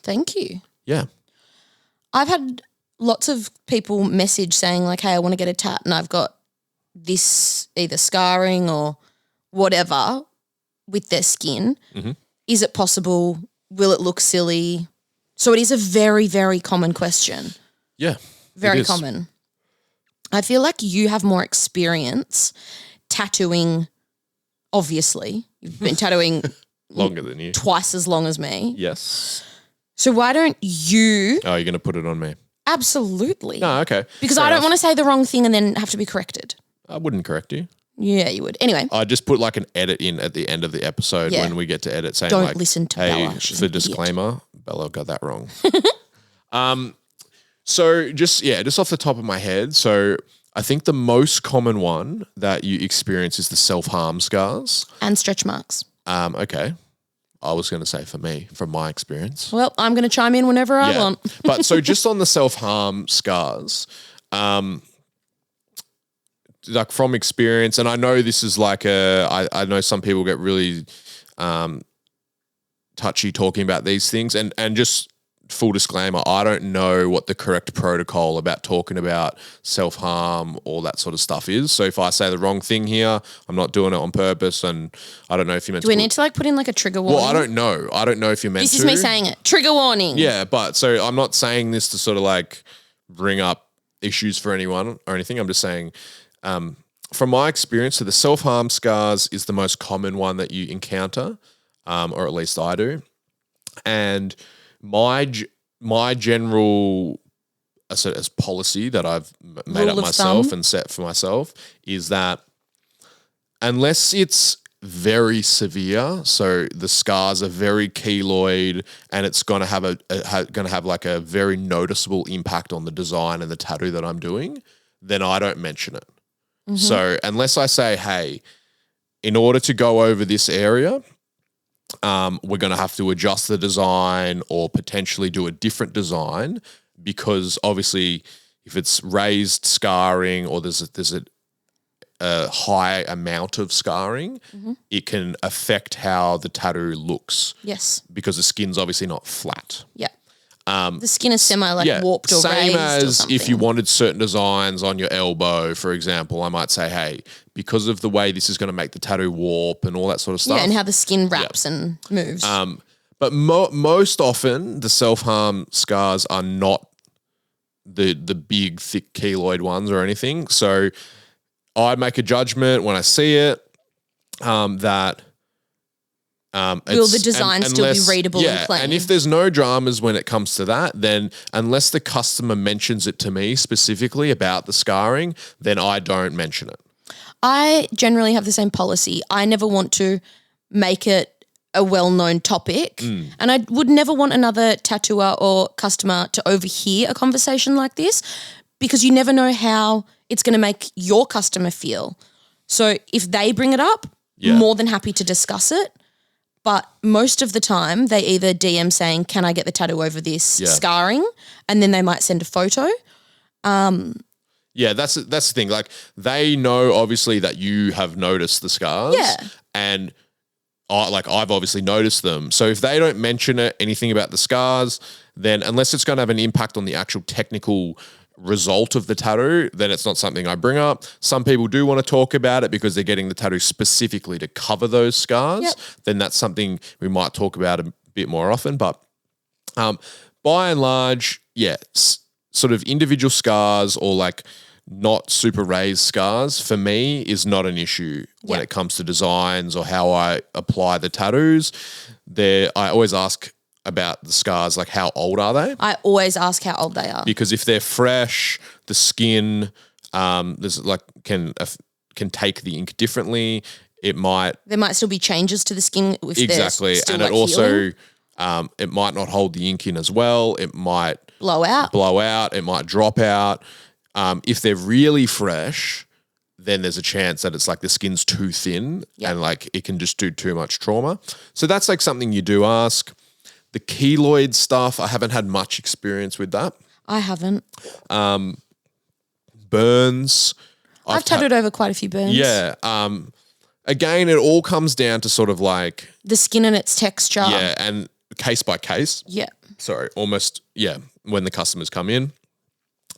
Thank you. Yeah. I've had lots of people message saying like, hey, I want to get a tat and I've got this either scarring or whatever with their skin. Mm-hmm. Is it possible? Will it look silly? So it is a very, very common question. Yeah. Very common. I feel like you have more experience tattooing, obviously. You've been tattooing longer than you. Twice as long as me. Yes. So why don't you? Oh, you're going to put it on me? Absolutely. No, okay. Because I don't want to say the wrong thing and then have to be corrected. I wouldn't correct you. Yeah, you would. Anyway. I just put like an edit in at the end of the episode when we get to edit saying don't like, listen to hey, Bella. She's for an disclaimer, idiot. Bella got that wrong. So just off the top of my head, so I think the most common one that you experience is the self-harm scars. And stretch marks. Okay. I was going to say for me, from my experience. Well, I'm going to chime in whenever I want. But so just on the self-harm scars, like from experience, and I know this is like I know some people get really touchy talking about these things, and just full disclaimer, I don't know what the correct protocol about talking about self-harm, all that sort of stuff is. So if I say the wrong thing here, I'm not doing it on purpose, and I don't know if you meant to. Do we need to like put in like a trigger warning? Well, I don't know. I don't know if you meant to. This is me saying it. Trigger warning. Yeah, but so I'm not saying this to sort of like bring up issues for anyone or anything. I'm just saying from my experience, so the self-harm scars is the most common one that you encounter, or at least I do. And my general as policy that I've made up myself and set for myself is that unless it's very severe, so the scars are very keloid and it's going to have like a very noticeable impact on the design and the tattoo that I'm doing, then I don't mention it. Mm-hmm. So unless I say, hey, in order to go over this area, we're going to have to adjust the design or potentially do a different design, because obviously if it's raised scarring or there's a high amount of scarring, it can affect how the tattoo looks. Yes. Because the skin's obviously not flat. Yeah. The skin is warped or same raised as or something. if you wanted certain designs on your elbow, for example, I might say, hey, because of the way this is going to make the tattoo warp and all that sort of stuff. Yeah, and how the skin wraps and moves. But most often the self-harm scars are not the big, thick keloid ones or anything. So I make a judgment when I see it that will the design still be readable and plain? And if there's no dramas when it comes to that, then unless the customer mentions it to me specifically about the scarring, then I don't mention it. I generally have the same policy. I never want to make it a well-known topic, and I would never want another tattooer or customer to overhear a conversation like this, because you never know how it's going to make your customer feel. So if they bring it up, more than happy to discuss it. But most of the time they either DM saying, can I get the tattoo over this scarring? And then they might send a photo. Yeah, that's the thing. Like, they know obviously that you have noticed the scars. Yeah. And I've obviously noticed them. So if they don't mention anything about the scars, then unless it's going to have an impact on the actual technical result of the tattoo, then it's not something I bring up. Some people do want to talk about it because they're getting the tattoo specifically to cover those scars. Yep. Then that's something we might talk about a bit more often. But by and large, sort of individual scars or like not super raised scars for me is not an issue when it comes to designs or how I apply the tattoos. I always ask about the scars, like how old are they? I always ask how old they are. Because if they're fresh, the skin there's like can take the ink differently. There might still be changes to the skin if exactly, still and like it also healing. It might not hold the ink in as well. It might blow out. It might drop out. If they're really fresh, then there's a chance that it's like the skin's too thin and like it can just do too much trauma. So that's like something you do ask. The keloid stuff, I haven't had much experience with that. I haven't. Burns. I've tattooed over quite a few burns. Yeah. Again, it all comes down to sort of like the skin and its texture. Yeah, and case by case. Yeah. Sorry, almost, when the customers come in.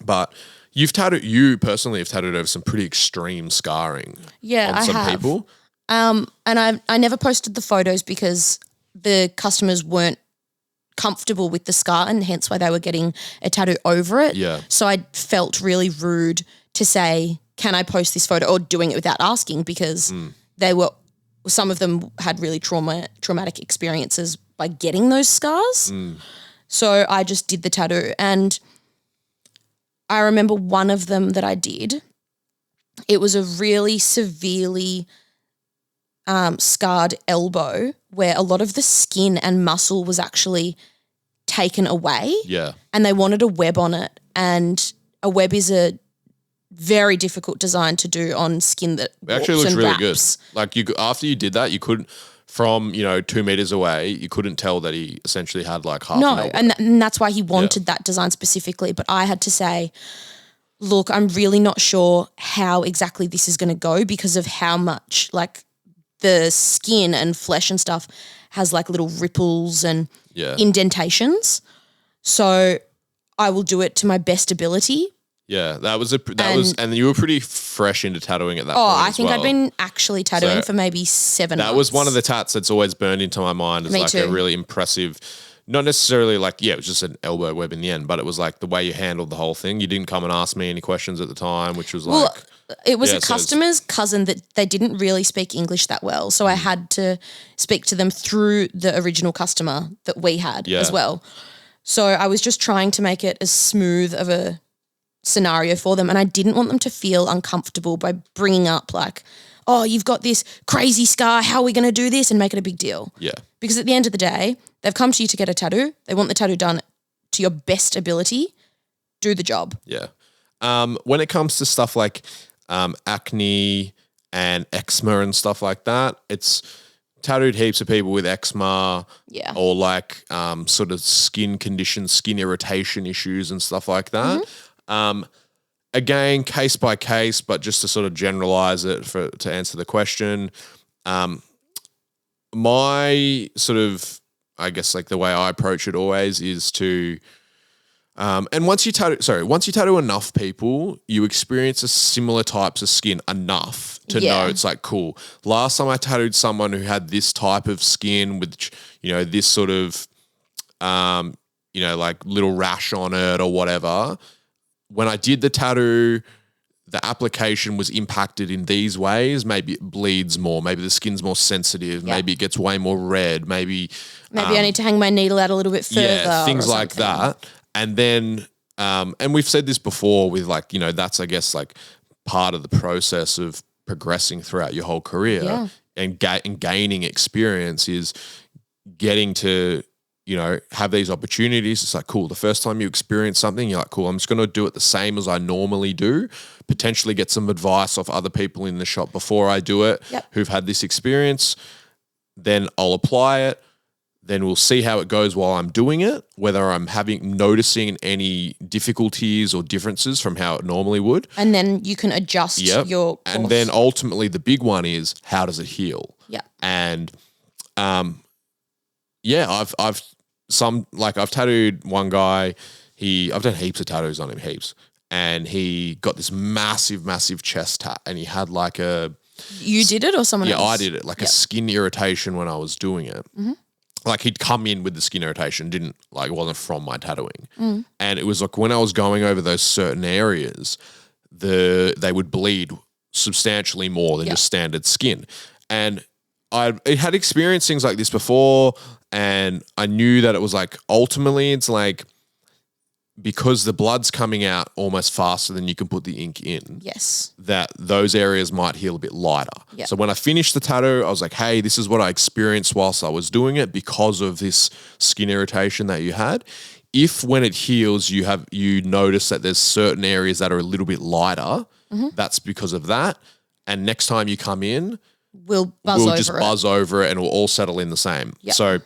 But you personally have tattooed over some pretty extreme scarring on some people. And I never posted the photos because the customers weren't comfortable with the scar and hence why they were getting a tattoo over it. Yeah. So I felt really rude to say, can I post this photo, or doing it without asking, because some of them had really traumatic experiences by getting those scars. So I just did the tattoo, and I remember one of them that I did, it was a really severely scarred elbow where a lot of the skin and muscle was actually taken away. Yeah. And they wanted a web on it, and a web is a very difficult design to do on skin that it actually looks really wraps. good. Like after you did that, you couldn't, from 2 meters away, you couldn't tell that he essentially had like half an elbow. And that's why he wanted that design specifically. But I had to say, look, I'm really not sure how exactly this is going to go because of how much like the skin and flesh and stuff has like little ripples and indentations. So I will do it to my best ability. Yeah, and you were pretty fresh into tattooing at that point. I think I'd been actually tattooing for maybe 7 months. That was one of the tats that's always burned into my mind as like a really impressive, not necessarily like, it was just an elbow web in the end, but it was like the way you handled the whole thing. You didn't come and ask me any questions at the time, which was it was a customer's cousin that they didn't really speak English that well. So I had to speak to them through the original customer that we had as well. So I was just trying to make it as smooth of a scenario for them, and I didn't want them to feel uncomfortable by bringing up like, oh, you've got this crazy scar, how are we going to do this, and make it a big deal. Yeah. Because at the end of the day, they've come to you to get a tattoo. They want the tattoo done to your best ability. Do the job. Yeah. When it comes to stuff like acne and eczema and stuff like that, it's tattooed heaps of people with eczema or like sort of skin conditions, skin irritation issues and stuff like that. Again, case by case, but just to sort of generalize it to answer the question, my sort of, I guess like the way I approach it always is to, and once you tattoo enough people, you experience a similar types of skin enough to know it's like, cool. Last time I tattooed someone who had this type of skin with, this sort of, like little rash on it or whatever. When I did the tattoo, the application was impacted in these ways. Maybe it bleeds more. Maybe the skin's more sensitive. Yeah. Maybe it gets way more red. Maybe I need to hang my needle out a little bit further. Yeah, things like that. And then, and we've said this before with like, that's I guess like part of the process of progressing throughout your whole career Yeah. and gaining experience is getting to, have these opportunities. It's like, cool, the first time you experience something, you're like, cool, I'm just going to do it the same as I normally do, potentially get some advice off other people in the shop before I do it who've had this experience. Then I'll apply it. Then we'll see how it goes while I'm doing it, whether I'm noticing any difficulties or differences from how it normally would. And then you can adjust your course. And then ultimately the big one is, how does it heal? Yeah. And I've tattooed one guy. I've done heaps of tattoos on him, heaps. And he got this massive, massive chest tat, and he had like a... You did it or someone else? Yeah, I did it. Like a skin irritation when I was doing it. Mm-hmm. Like he'd come in with the skin irritation, it wasn't from my tattooing. And it was like when I was going over those certain areas, they would bleed substantially more than just standard skin. And I had experienced things like this before, and I knew that it was like, ultimately it's like, because the blood's coming out almost faster than you can put the ink in. Yes. That those areas might heal a bit lighter. Yep. So when I finished the tattoo, I was like, hey, this is what I experienced whilst I was doing it because of this skin irritation that you had. If when it heals, you notice that there's certain areas that are a little bit lighter, that's because of that. And next time you come in, we'll just buzz over it and we'll all settle in the same. Yep. So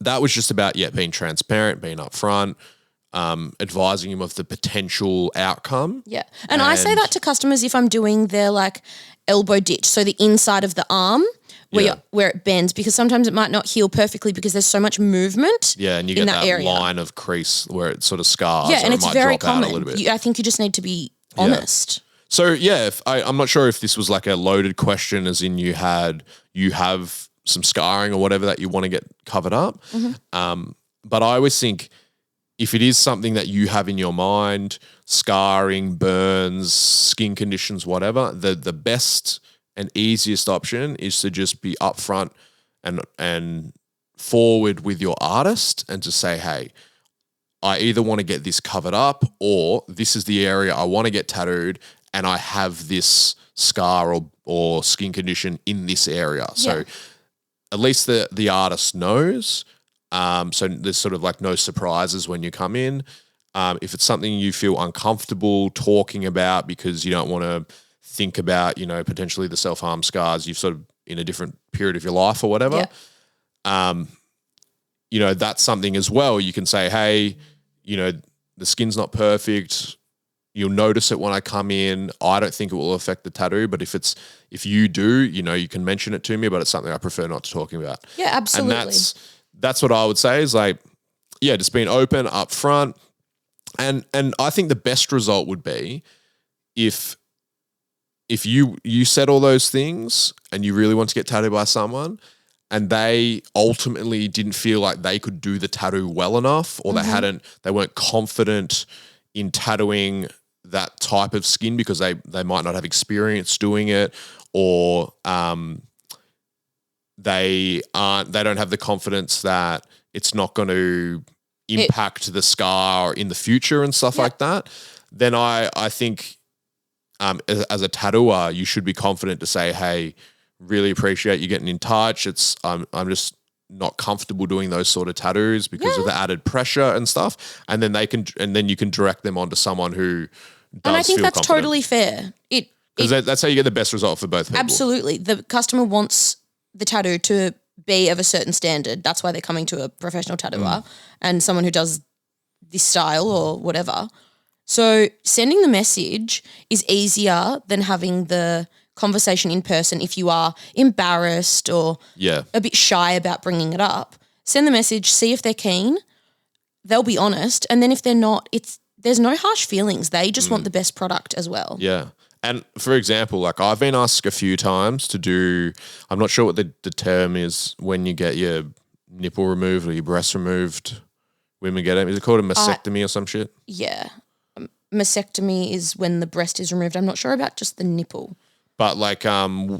that was just about, being transparent, being upfront, advising him of the potential outcome. Yeah. And I say that to customers if I'm doing their like elbow ditch, so the inside of the arm where it bends, because sometimes it might not heal perfectly because there's so much movement. Yeah, and you get that area. line of crease where it sort of scars. Yeah, and or it's it might very drop out common. a little bit. I think you just need to be honest. So I'm not sure if this was like a loaded question, as in you have some scarring or whatever that you want to get covered up. But I always think, if it is something that you have in your mind, scarring, burns, skin conditions, whatever, the best and easiest option is to just be upfront and forward with your artist and to say, hey, I either want to get this covered up, or this is the area I want to get tattooed and I have this scar or skin condition in this area. So at least the artist knows. So there's sort of like no surprises when you come in. If it's something you feel uncomfortable talking about because you don't want to think about, potentially the self-harm scars, you've sort of in a different period of your life or whatever, that's something as well. You can say, hey, the skin's not perfect. You'll notice it when I come in. I don't think it will affect the tattoo, but if you do, you can mention it to me, but it's something I prefer not to talking about. Yeah, absolutely. And that's what I would say is like, just being open up front. And I think the best result would be if you said all those things and you really want to get tattooed by someone and they ultimately didn't feel like they could do the tattoo well enough, or they weren't confident in tattooing that type of skin because they might not have experience doing it, or they don't have the confidence that it's not going to impact the scar in the future and stuff like that, then I think as a tattooer, you should be confident to say, hey, really appreciate you getting in touch. I'm just not comfortable doing those sort of tattoos because of the added pressure and stuff. And then you can direct them onto someone who does And I think feel that's confident. totally fair. Because that's how you get the best result for both people. Absolutely. The customer wants the tattoo to be of a certain standard. That's why they're coming to a professional tattooer and someone who does this style or whatever. So sending the message is easier than having the conversation in person if you are embarrassed or a bit shy about bringing it up. Send the message, see if they're keen. They'll be honest. And then if they're not, there's no harsh feelings. They just want the best product as well. Yeah. And for example, like I've been asked a few times to do, I'm not sure what the term is when you get your nipple removed or your breast removed. Women get it. Is it called a mastectomy or some shit? Yeah. Mastectomy is when the breast is removed. I'm not sure about just the nipple. But like I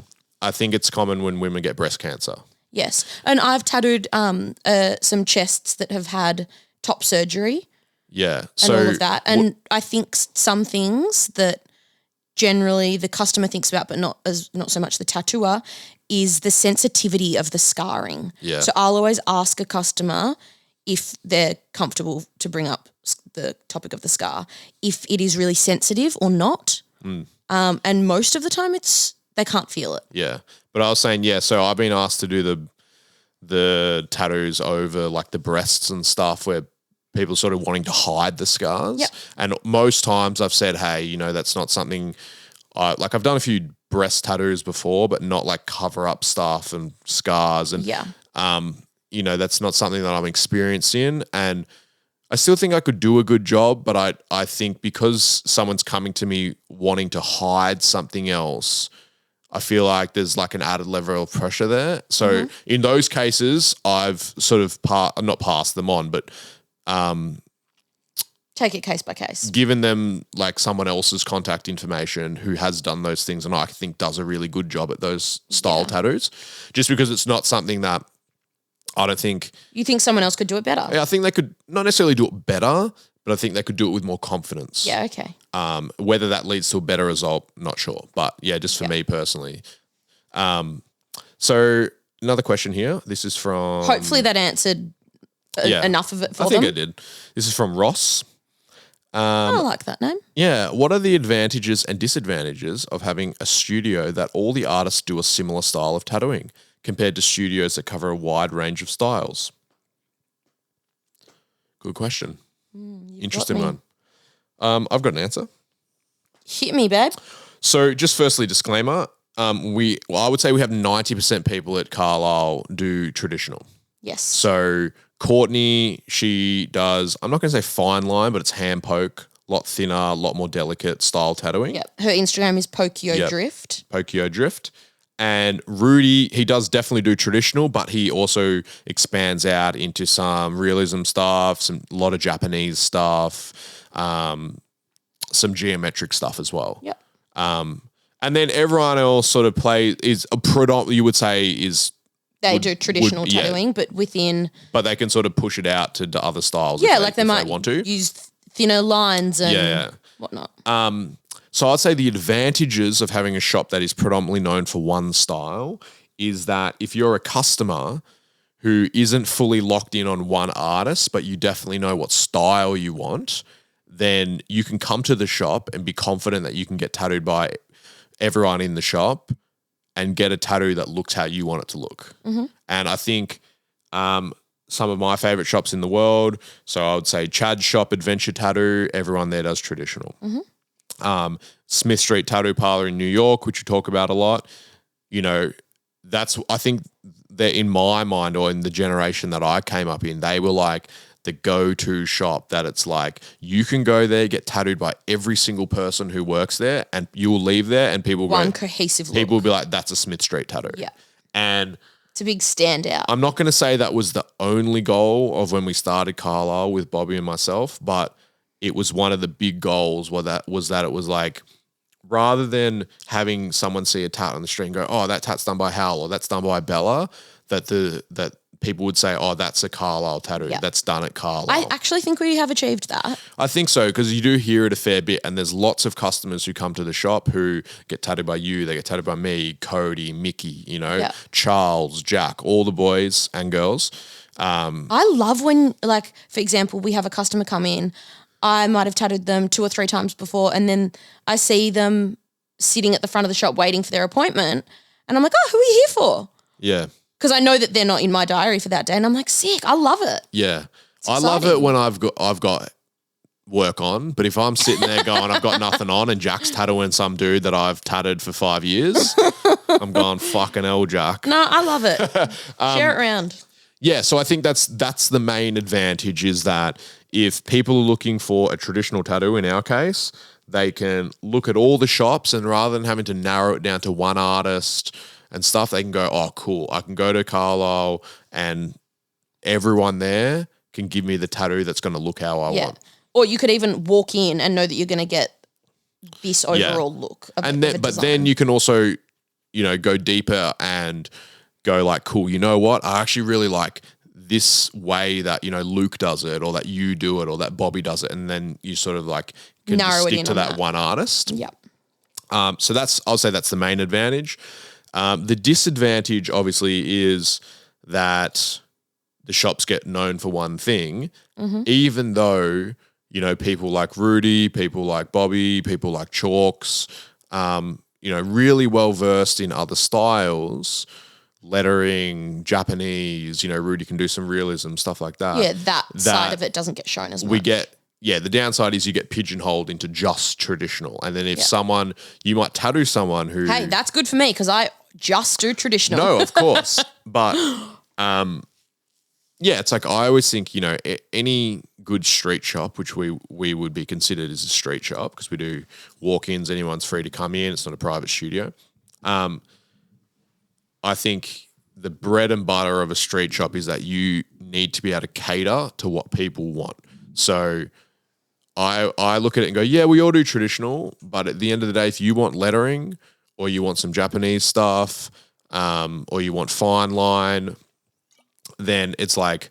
think it's common when women get breast cancer. Yes. And I've tattooed some chests that have had top surgery. Yeah. And all of that. And I think some things that generally the customer thinks about, but not so much the tattooer, is the sensitivity of the scarring. Yeah. So I'll always ask a customer if they're comfortable to bring up the topic of the scar, if it is really sensitive or not. And most of the time they can't feel it. Yeah. But I was saying, so I've been asked to do the tattoos over like the breasts and stuff where people sort of wanting to hide the scars. Yep. And most times I've said, hey, that's not something like I've done a few breast tattoos before, but not like cover up stuff and scars. And, that's not something that I'm experienced in. And I still think I could do a good job, but I think because someone's coming to me wanting to hide something else, I feel like there's like an added level of pressure there. So in those cases, I've sort of not passed them on, but take it case by case. Given them like someone else's contact information who has done those things and I think does a really good job at those style tattoos, just because it's not something that I don't think. You think someone else could do it better? I think they could not necessarily do it better, but I think they could do it with more confidence. Yeah, okay. Whether that leads to a better result, not sure. But yeah, just for me personally. So another question here. This is from. Hopefully that answered enough of it for them. I think it did. This is from Ross. I like that name. Yeah. What are the advantages and disadvantages of having a studio that all the artists do a similar style of tattooing compared to studios that cover a wide range of styles? Good question. Interesting one. I've got an answer. Hit me, babe. So just firstly, disclaimer, I would say we have 90% people at Carlisle do traditional. Yes. So Courtney, she does, I'm not going to say fine line, but it's hand poke, a lot thinner, a lot more delicate style tattooing. Yep. Her Instagram is Pokio Drift. Pokio Drift. And Rudy, he does definitely do traditional, but he also expands out into some realism stuff, a lot of Japanese stuff, some geometric stuff as well. Yep. And then everyone else sort of is a predominant, you would say is. They do traditional tattooing, but within. But they can sort of push it out to other styles. Yeah, like they might want to use thinner lines and whatnot. So I'd say the advantages of having a shop that is predominantly known for one style is that if you're a customer who isn't fully locked in on one artist, but you definitely know what style you want, then you can come to the shop and be confident that you can get tattooed by everyone in the shop and get a tattoo that looks how you want it to look. And I think some of my favorite shops in the world, so I would say Chad's shop, Adventure Tattoo, everyone there does traditional. Smith Street Tattoo Parlor in New York, which we talk about a lot, I think they're in my mind, or in the generation that I came up in, they were like the go-to shop that it's like you can go there, get tattooed by every single person who works there, and you will leave there and people will cohesive look. People will be like, that's a Smith Street Tattoo. Yeah. And it's a big standout. I'm not going to say that was the only goal of when we started Carlisle with Bobby and myself, but it was one of the big goals that it was like, rather than having someone see a tat on the street and go, oh, that tat's done by Hal or that's done by Bella, that people would say, oh, that's a Carlisle tattoo. Yeah. That's done at Carlisle. I actually think we have achieved that. I think so, because you do hear it a fair bit, and there's lots of customers who come to the shop who get tattooed by you, they get tattooed by me, Cody, Mickey, Charles, Jack, all the boys and girls. I love when, like, for example, we have a customer come in, I might have tattooed them 2 or 3 times before, and then I see them sitting at the front of the shop waiting for their appointment, and I'm like, oh, who are you here for? Yeah. Because I know that they're not in my diary for that day, and I'm like, sick, I love it. Yeah. I love it when I've got work on, but if I'm sitting there going, I've got nothing on, and Jack's tattooing some dude that I've tattooed for 5 years, I'm going, fucking hell, Jack. No, I love it. Share it around. Yeah, so I think that's the main advantage, is that if people are looking for a traditional tattoo, in our case, they can look at all the shops, and rather than having to narrow it down to one artist and stuff, they can go, oh, cool, I can go to Carlisle and everyone there can give me the tattoo that's going to look how I want. Or you could even walk in and know that you're going to get this overall look. But then you can also, go deeper and go like, cool, you know what? I actually really like this way that, Luke does it, or that you do it, or that Bobby does it. And then you sort of like can just stick to that one artist. Yep. So I'll say that's the main advantage. The disadvantage, obviously, is that the shops get known for one thing, even though, people like Rudy, people like Bobby, people like Chalks, really well versed in other styles, lettering, Japanese, Rudy can do some realism, stuff like that. Yeah, that side of it doesn't get shown as much. The downside is you get pigeonholed into just traditional. And then if you might tattoo someone who... Hey, that's good for me because I just do traditional. No, of course. But, it's like I always think, any good street shop, which we would be considered as a street shop because we do walk-ins, anyone's free to come in. It's not a private studio. I think the bread and butter of a street shop is that you need to be able to cater to what people want. So... I look at it and go, yeah, we all do traditional, but at the end of the day, if you want lettering or you want some Japanese stuff or you want fine line, then it's like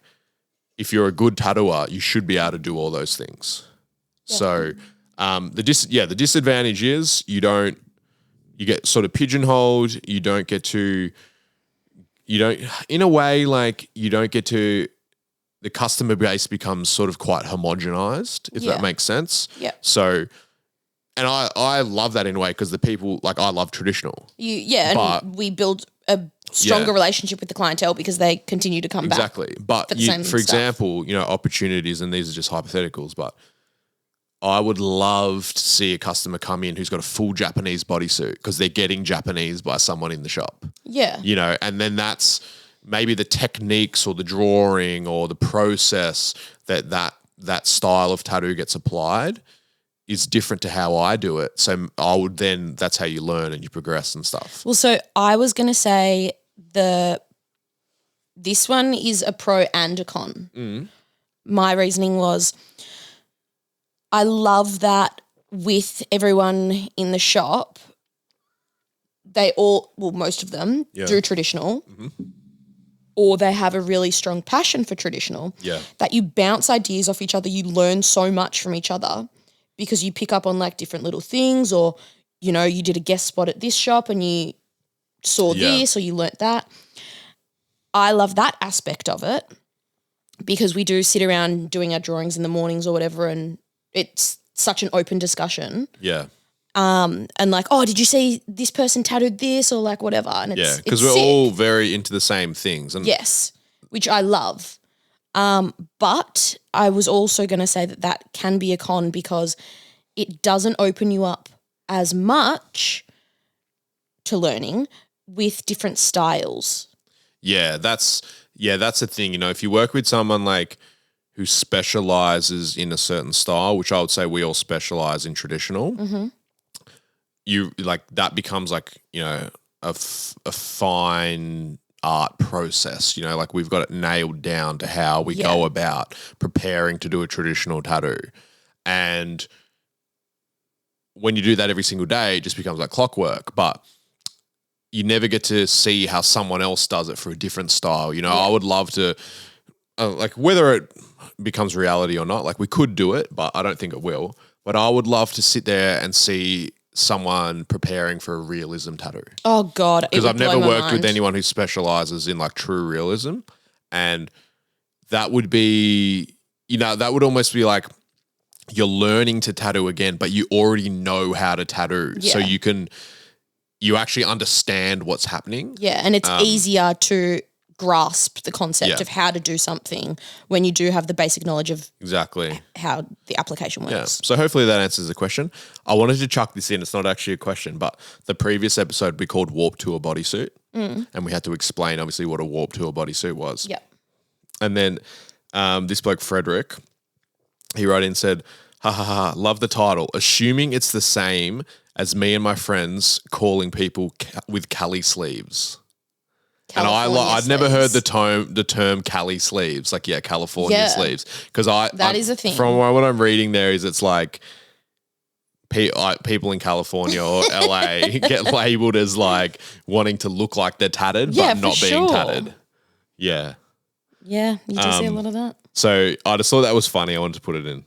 if you're a good tattooer, you should be able to do all those things. Yeah. So the disadvantage is you get sort of pigeonholed. You don't get to the customer base becomes sort of quite homogenized, if that makes sense. Yeah. So, and I love that in a way because the people, like I love traditional. And we build a stronger relationship with the clientele because they continue to come back. Exactly. But for example, opportunities, and these are just hypotheticals, but I would love to see a customer come in who's got a full Japanese bodysuit because they're getting Japanese by someone in the shop. Yeah. And then that's maybe the techniques or the drawing or the process that style of tattoo gets applied is different to how I do it. So that's how you learn and you progress and stuff. Well, so I was going to say this one is a pro and a con. Mm. My reasoning was I love that with everyone in the shop, most of them do traditional. Mm-hmm. Or they have a really strong passion for traditional, that you bounce ideas off each other. You learn so much from each other because you pick up on like different little things or, you did a guest spot at this shop and you saw this or you learnt that. I love that aspect of it because we do sit around doing our drawings in the mornings or whatever and it's such an open discussion. Yeah. And like, oh, did you see this person tattooed this or like whatever? And because we're all very into the same things. And yes, which I love. But I was also going to say that can be a con because it doesn't open you up as much to learning with different styles. Yeah, that's the thing. If you work with someone like who specializes in a certain style, which I would say we all specialize in traditional. Mm-hmm. That becomes like, a fine art process, like we've got it nailed down to how we go about preparing to do a traditional tattoo. And when you do that every single day, it just becomes like clockwork, but you never get to see how someone else does it for a different style. I would love to, whether it becomes reality or not, like we could do it, but I don't think it will. But I would love to sit there and see someone preparing for a realism tattoo. Oh God. Because I've never worked with anyone who specializes in like true realism. And that would be, that would almost be like you're learning to tattoo again, but you already know how to tattoo. Yeah. So you actually understand what's happening. Yeah. And it's easier to grasp the concept of how to do something when you do have the basic knowledge of exactly how the application works. Yeah. So hopefully that answers the question. I wanted to chuck this in. It's not actually a question, but the previous episode we called Warp Tour Bodysuit and we had to explain obviously what a Warp Tour bodysuit was. Yep. And then this bloke Frederick, he wrote in and said, ha ha ha, love the title. Assuming it's the same as me and my friends calling people with Cali sleeves. California and I'd never heard the term Cali sleeves, like California sleeves, because that is a thing. From what I'm reading there is it's like people in California or LA get labeled as like wanting to look like they're tatted but not being tatted. Yeah. Yeah, you do see a lot of that. So I just thought that was funny. I wanted to put it in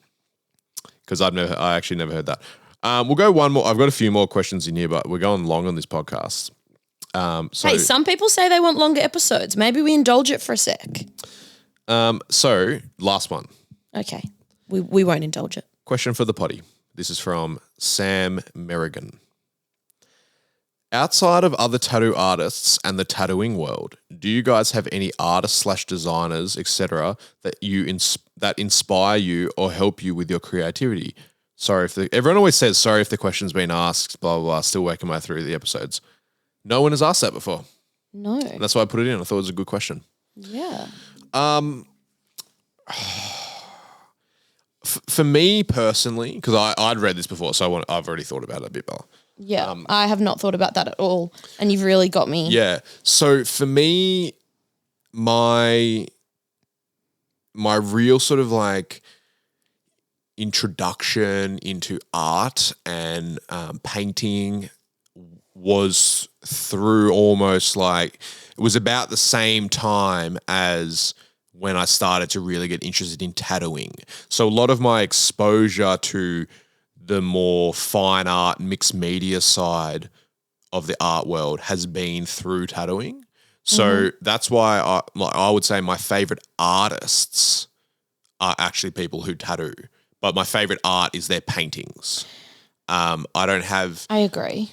because I actually never heard that. We'll go one more. I've got a few more questions in here, but we're going long on this podcast. Hey, some people say they want longer episodes. Maybe we indulge it for a sec. So last one. Okay. We won't indulge it. Question for the potty. This is from Sam Merrigan. Outside of other tattoo artists and the tattooing world, do you guys have any artists/designers, etc., that inspire you or help you with your creativity? Sorry if everyone always says sorry if the question's been asked, blah, blah, blah, still working my way through the episodes. No one has asked that before. No. And that's why I put it in. I thought it was a good question. Yeah. For me personally, because I'd read this before, so I've already thought about it a bit, Bella. Yeah, I have not thought about that at all, and you've really got me. Yeah. So for me, my real sort of like introduction into art and painting was through almost like it was about the same time as when I started to really get interested in tattooing. So a lot of my exposure to the more fine art, mixed media side of the art world has been through tattooing. So that's why I would say my favorite artists are actually people who tattoo. But my favorite art is their paintings. I agree.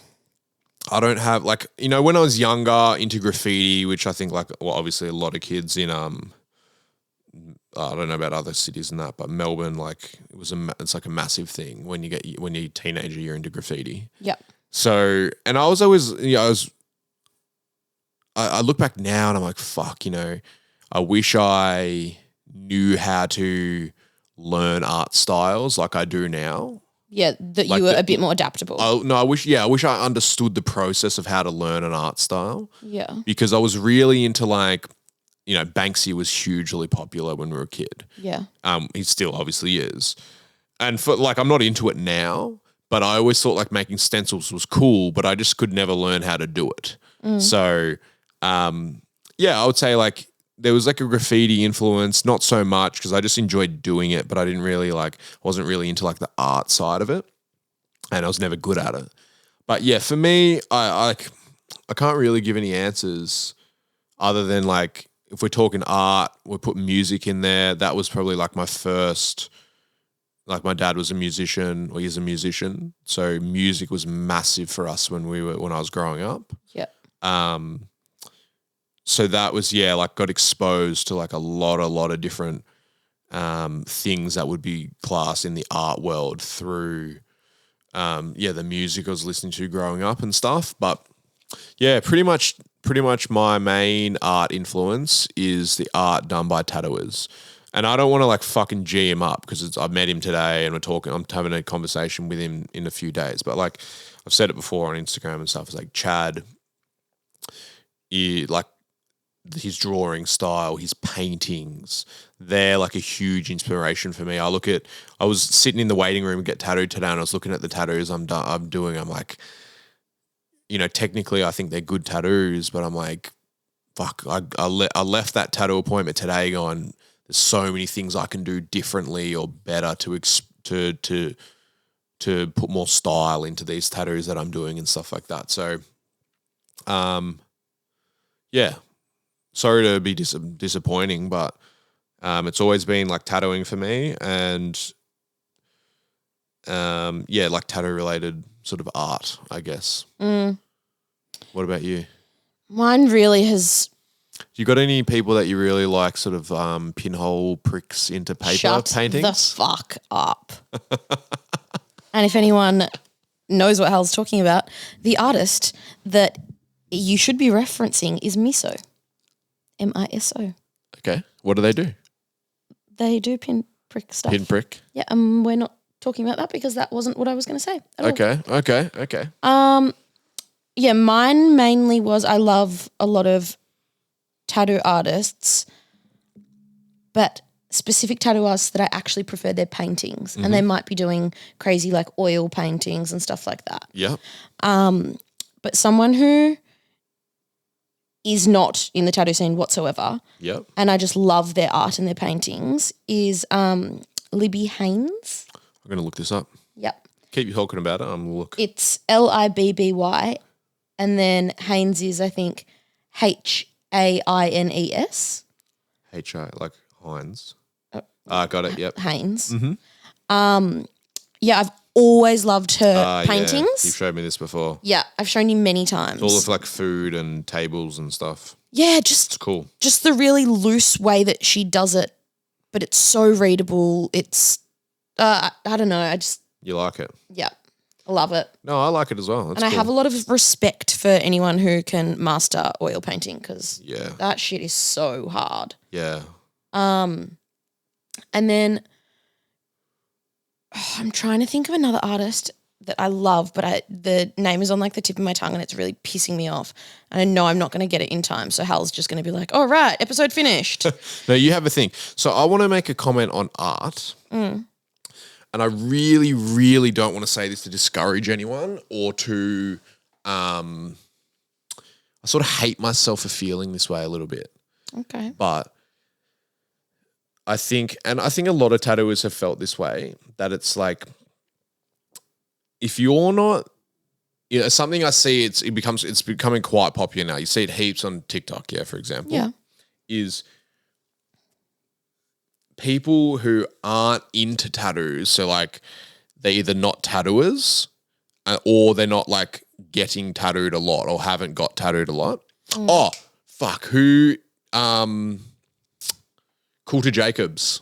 I don't have like, when I was younger into graffiti, which I think obviously a lot of kids in I don't know about other cities and that, but Melbourne, like it's like a massive thing when you're a teenager, you're into graffiti. Yep. So, and I was always, I look back now and I'm like, fuck, I wish I knew how to learn art styles like I do now. Yeah, that you were a bit more adaptable. I wish I understood the process of how to learn an art style. Yeah. Because I was really into like, Banksy was hugely popular when we were a kid. Yeah. He still obviously is. And for I'm not into it now, but I always thought like making stencils was cool, but I just could never learn how to do it. So, I would say like there was like a graffiti influence, not so much because I just enjoyed doing it, but I didn't really wasn't really into like the art side of it, and I was never good at it. But yeah, for me, I can't really give any answers other than like, if we're talking art, we put music in there. That was probably like my first, like my dad was a musician, or he's a musician. So music was massive for us when I was growing up. Yeah. So that was, got exposed to like a lot of different things that would be classed in the art world through, the music I was listening to growing up and stuff. But yeah, pretty much my main art influence is the art done by tattooers. And I don't want to like fucking G him up because I've met him today and I'm having a conversation with him in a few days. But like I've said it before on Instagram and stuff, it's like Chad, like his drawing style, his paintings, they're like a huge inspiration for me. I was sitting in the waiting room and get tattooed today and I was looking at the tattoos I'm doing. I'm like, technically I think they're good tattoos, but I'm like, fuck, I left that tattoo appointment today going, there's so many things I can do differently or better to put more style into these tattoos that I'm doing and stuff like that. So, sorry to be disappointing, but it's always been like tattooing for me and like tattoo related sort of art, I guess. What about you? Mine really has... You got any people that you really like sort of pinhole pricks into paper paintings? Shut the fuck up. And if anyone knows what Hal's talking about, the artist that you should be referencing is Miso. MISO. Okay. What do they do? They do pin prick stuff. Pin prick? Yeah, we're not talking about that because that wasn't what I was going to say at Okay. all. Yeah, mine mainly was I love a lot of tattoo artists, but specific tattoo artists that I actually prefer their paintings. And they might be doing crazy like oil paintings and stuff like that. Yeah. But someone who is not in the tattoo scene whatsoever, Yep. and I just love their art and their paintings, is Libby Haynes. I'm going to look this up. Yep. Keep talking about it. I'm look. It's Libby, and then Haynes is, I think, Haines. H-I, like Heinz. Got it, yep. Haynes. Yeah, I've always loved her paintings. Yeah. You've showed me this before. Yeah, I've shown you many times. All of like food and tables and stuff. Yeah, It's cool. Just the really loose way that she does it, but it's so readable. It's, I don't know, You like it? Yeah, I love it. No, I like it as well. That's and I cool. have a lot of respect for anyone who can master oil painting because that shit is so hard. Yeah. And then I'm trying to think of another artist that I love, but the name is on like the tip of my tongue and it's really pissing me off. And I know I'm not going to get it in time, so Hal's just going to be like, all right, episode finished. No, you have a thing. So I want to make a comment on art. And I really, really don't want to say this to discourage anyone or to I sort of hate myself for feeling this way a little bit. Okay. But I think a lot of tattooers have felt this way, that it's like if you're not, something I see, it's becoming quite popular now. You see it heaps on TikTok, for example. Is people who aren't into tattoos, so like they're either not tattooers or they're not like getting tattooed a lot or haven't got tattooed a lot. Oh, fuck. Who, Coulter Jacobs.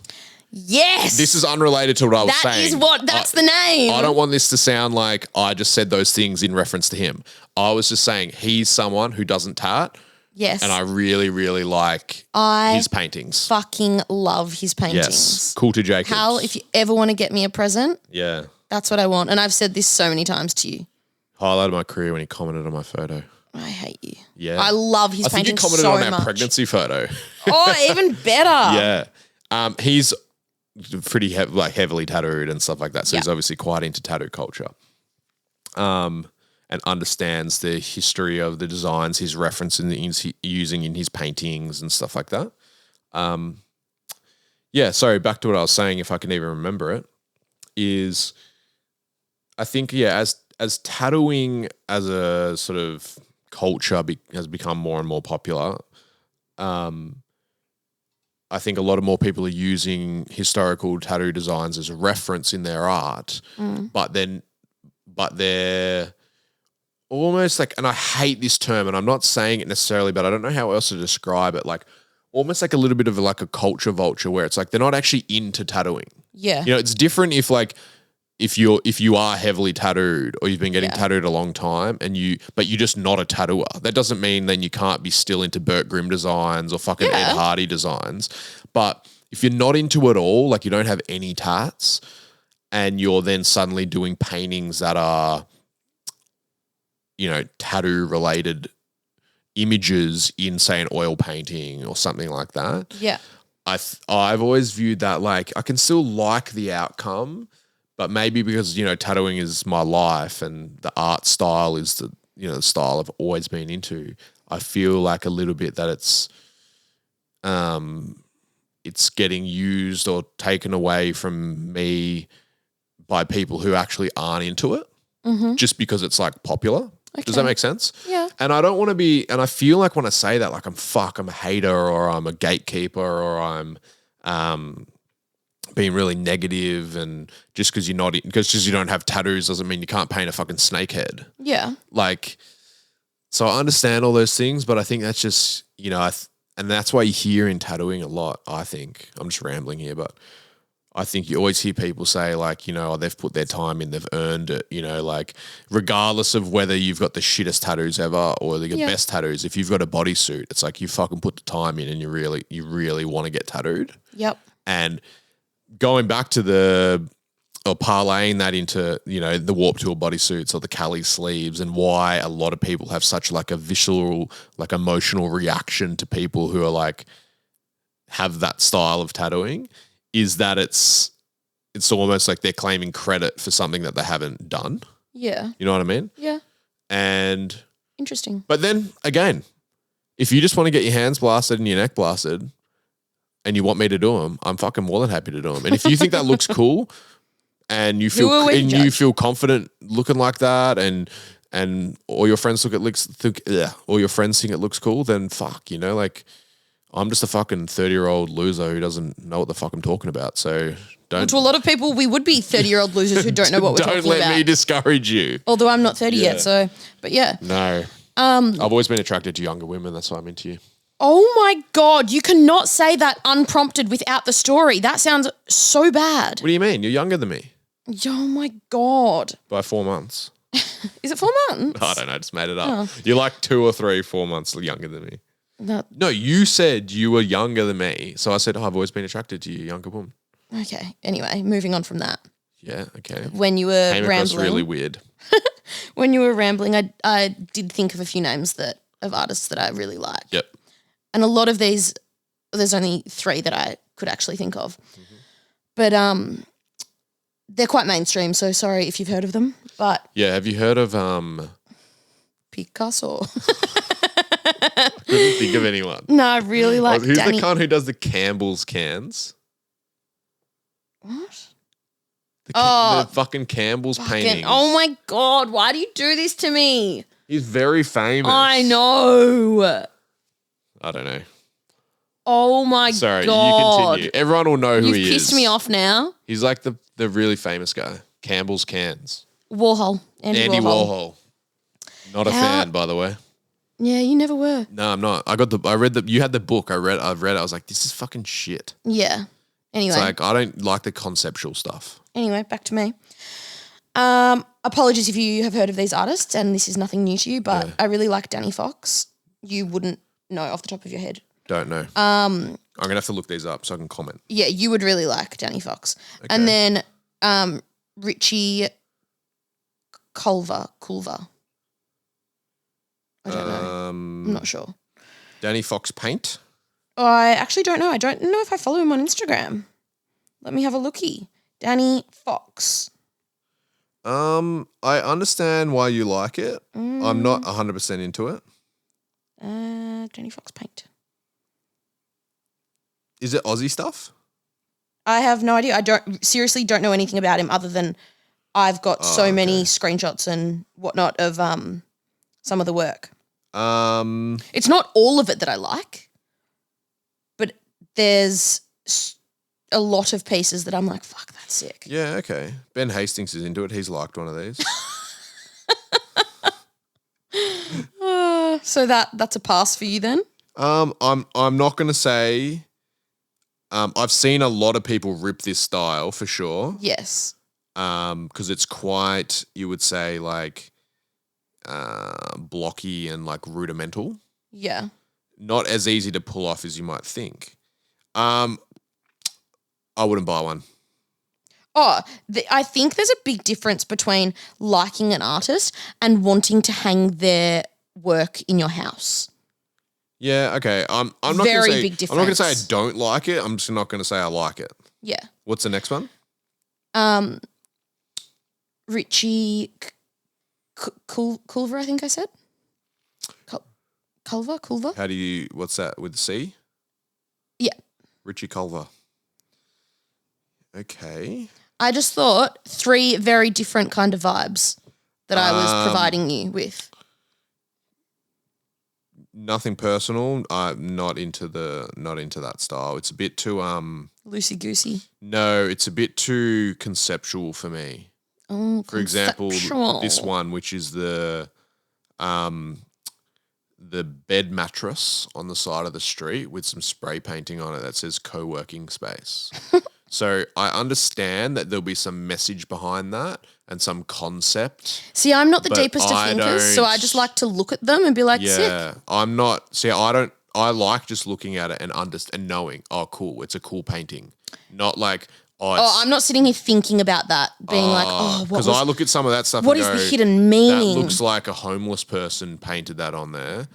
Yes. This is unrelated to what I was saying. That's the name. I don't want this to sound like I just said those things in reference to him. I was just saying he's someone who doesn't tat. Yes. And I really, really like his paintings. Fucking love his paintings. Yes. Coulter Jacobs. Hal, if you ever want to get me a present, yeah, that's what I want. And I've said this so many times to you. Highlighted my career when he commented on my photo. I hate you. Yeah. I love his paintings so much. I think he commented on our pregnancy photo. Oh, even better. Yeah. He's pretty heavily tattooed and stuff like that. So he's obviously quite into tattoo culture. And understands the history of the designs he's referencing, using in his paintings and stuff like that. Sorry, back to what I was saying, if I can even remember it, is I think, as tattooing as a sort of culture has become more and more popular, I think a lot of more people are using historical tattoo designs as a reference in their art, but they're almost like, and I hate this term, and I'm not saying it necessarily, but I don't know how else to describe it, like almost like a little bit of like a culture vulture where it's like they're not actually into tattooing. Yeah. It's different if you are heavily tattooed or you've been getting tattooed a long time but you're just not a tattooer. That doesn't mean then you can't be still into Burt Grimm designs or fucking Ed Hardy designs. But if you're not into it all, like you don't have any tats and you're then suddenly doing paintings that are, tattoo related images in, say, an oil painting or something like that. Yeah. I've always viewed that like I can still like the outcome, but maybe because, tattooing is my life and the art style is the style I've always been into, I feel like a little bit that it's getting used or taken away from me by people who actually aren't into it just because it's like popular. Okay. Does that make sense? Yeah. And I don't want to be, and I feel like when I say that, like I'm a hater or I'm a gatekeeper or I'm being really negative, and just because you don't have tattoos doesn't mean you can't paint a fucking snake head. Yeah. Like, so I understand all those things, but I think that's just, and that's why you hear in tattooing a lot, I think. I'm just rambling here, but I think you always hear people say like, they've put their time in, they've earned it, like regardless of whether you've got the shittest tattoos ever or the best tattoos, if you've got a bodysuit, it's like you fucking put the time in and you really want to get tattooed. Yep. And going back to parlaying that into, the Warped Tour bodysuits or the Cali sleeves, and why a lot of people have such like a visceral, like emotional reaction to people who are like, have that style of tattooing, is that it's almost like they're claiming credit for something that they haven't done. Yeah. You know what I mean? Yeah. And interesting. But then again, if you just want to get your hands blasted and your neck blasted and you want me to do them, I'm fucking more than happy to do them. And if you think that looks cool and you Who are we to you judge? feel confident looking like that, and all your friends all your friends think it looks cool, then fuck, like I'm just a fucking 30-year-old loser who doesn't know what the fuck I'm talking about. So don't. To a lot of people, we would be 30-year-old losers who don't know what we're talking about. Don't let me discourage you. Although I'm not 30 yet, so but yeah. No. I've always been attracted to younger women. That's why I'm into you. Oh my God, you cannot say that unprompted without the story. That sounds so bad. What do you mean? You're younger than me Oh my God. by 4 months. Is it 4 months? I don't know. I just made it up. You're like 2 or 3, 4 months younger than me. No. You said you were younger than me. So I said, I've always been attracted to you, younger woman. Okay. Anyway, moving on from that. Yeah, okay. When you were Came rambling. across really weird. When you were rambling, I did think of a few names of artists that I really like. Yep. And a lot of these, there's only 3 that I could actually think of. Mm-hmm. But they're quite mainstream, so sorry if you've heard of them. But yeah, have you heard of Picasso? Couldn't think of anyone. No, I really like Who's Danny. the cunt who does the Campbell's cans? What? The fucking Campbell's paintings. Oh my God, why do you do this to me? He's very famous. I know. I don't know. Oh my Sorry, God. you continue. Everyone will know who You've he is. pissed me off now. He's like the really famous guy. Campbell's cans. Warhol. Andy Warhol. Not a fan, by the way. Yeah, you never were. No, I'm not. You had the book. I've read it. I was like, this is fucking shit. Yeah. Anyway. It's like, I don't like the conceptual stuff. Anyway, back to me. Apologies if you have heard of these artists and this is nothing new to you, but I really like Danny Fox. You wouldn't know off the top of your head. Don't know. I'm going to have to look these up so I can comment. Yeah, you would really like Danny Fox. Okay. And then Richie Culver. I don't know. I'm not sure. Danny Fox Paint? I actually don't know. I don't know if I follow him on Instagram. Let me have a lookie. Danny Fox. I understand why you like it. I'm not 100% into it. Danny Fox Paint. Is it Aussie stuff? I have no idea. I seriously don't know anything about him other than I've got so many screenshots and whatnot of some of the work. It's not all of it that I like, but there's a lot of pieces that I'm like, fuck, that's sick. Yeah, okay. Ben Hastings is into it. He's liked one of these. So that's a pass for you then? I'm not going to say. I've seen a lot of people rip this style for sure. Yes. Because it's quite, you would say, like blocky and like rudimental. Yeah. Not as easy to pull off as you might think. I wouldn't buy one. Oh, I think there's a big difference between liking an artist and wanting to hang their work in your house. Yeah, okay. I'm not Very gonna say, big difference. I'm not going to say I don't like it. I'm just not going to say I like it. Yeah. What's the next one? Richie Culver, I think I said. Culver? How do you, what's that, with the C? Yeah. Richie Culver. Okay. I just thought 3 very different kind of vibes that I was providing you with. Nothing personal. I'm not into that style. It's a bit too Loosey goosey. No, it's a bit too conceptual for me. Oh, for example, conceptual. this one, which is the bed mattress on the side of the street with some spray painting on it that says co-working space. So I understand that there'll be some message behind that and some concept. See, I'm not the But deepest of I thinkers, so I just like to look at them and be like, Yeah, sick. I'm not. See, I like just looking at it and and knowing, oh, cool, it's a cool painting. Not like, I'm not sitting here thinking about that, being like, what because was, I look at some of that stuff. what and is go, the hidden meaning? That looks like a homeless person painted that on there.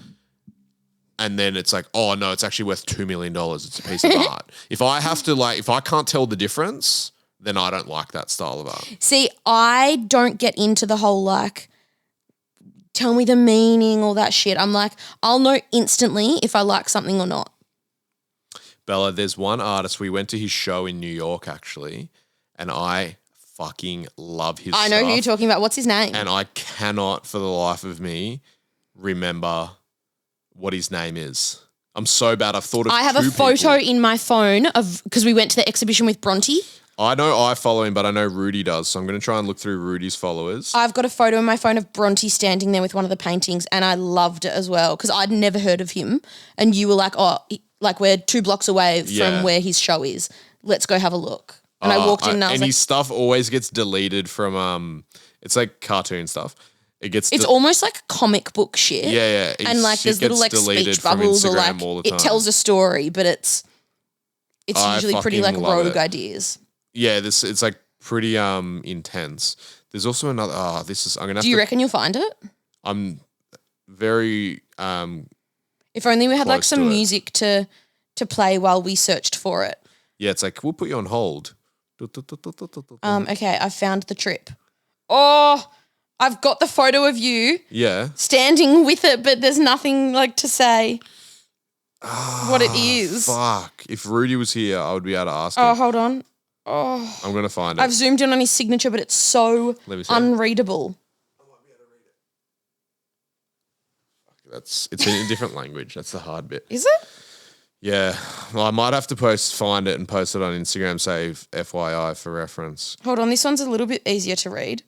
And then it's like, oh no, it's actually worth $2 million. It's a piece of art. If I can't tell the difference, then I don't like that style of art. See, I don't get into the whole like, tell me the meaning, all that shit. I'm like, I'll know instantly if I like something or not. Bella, there's one artist, we went to his show in New York actually, and I fucking love his I know stuff. who you're talking about. What's his name? And I cannot for the life of me remember what his name is. I'm so bad. I've thought of I have two a photo people. in my phone of because we went to the exhibition with Bronte. I know I follow him, but I know Rudy does. So I'm going to try and look through Rudy's followers. I've got a photo in my phone of Bronte standing there with one of the paintings, and I loved it as well because I'd never heard of him. And you were like, like we're 2 blocks away from where his show is. Let's go have a look. And I walked in and I was and like, his stuff always gets deleted from it's like cartoon stuff. It's almost like comic book shit. Yeah. And like there's little like speech bubbles or like it tells a story, but it's usually pretty like rogue ideas. Yeah, it's like pretty intense. There's also another I'm gonna have Do you reckon you'll find it? I'm very if only we had like some music to play while we searched for it. Yeah, it's like we'll put you on hold. Okay, I found the trip. Oh, I've got the photo of you. Yeah. Standing with it, but there's nothing like to say what it is. Fuck. If Rudy was here, I would be able to ask him. Oh, hold on. Oh. I'm going to find it. I've zoomed in on his signature, but it's so unreadable. I might be able to read it. It's in a different language. That's the hard bit. Is it? Yeah. Well, I might have to find it and post it on Instagram, save FYI for reference. Hold on. This one's a little bit easier to read.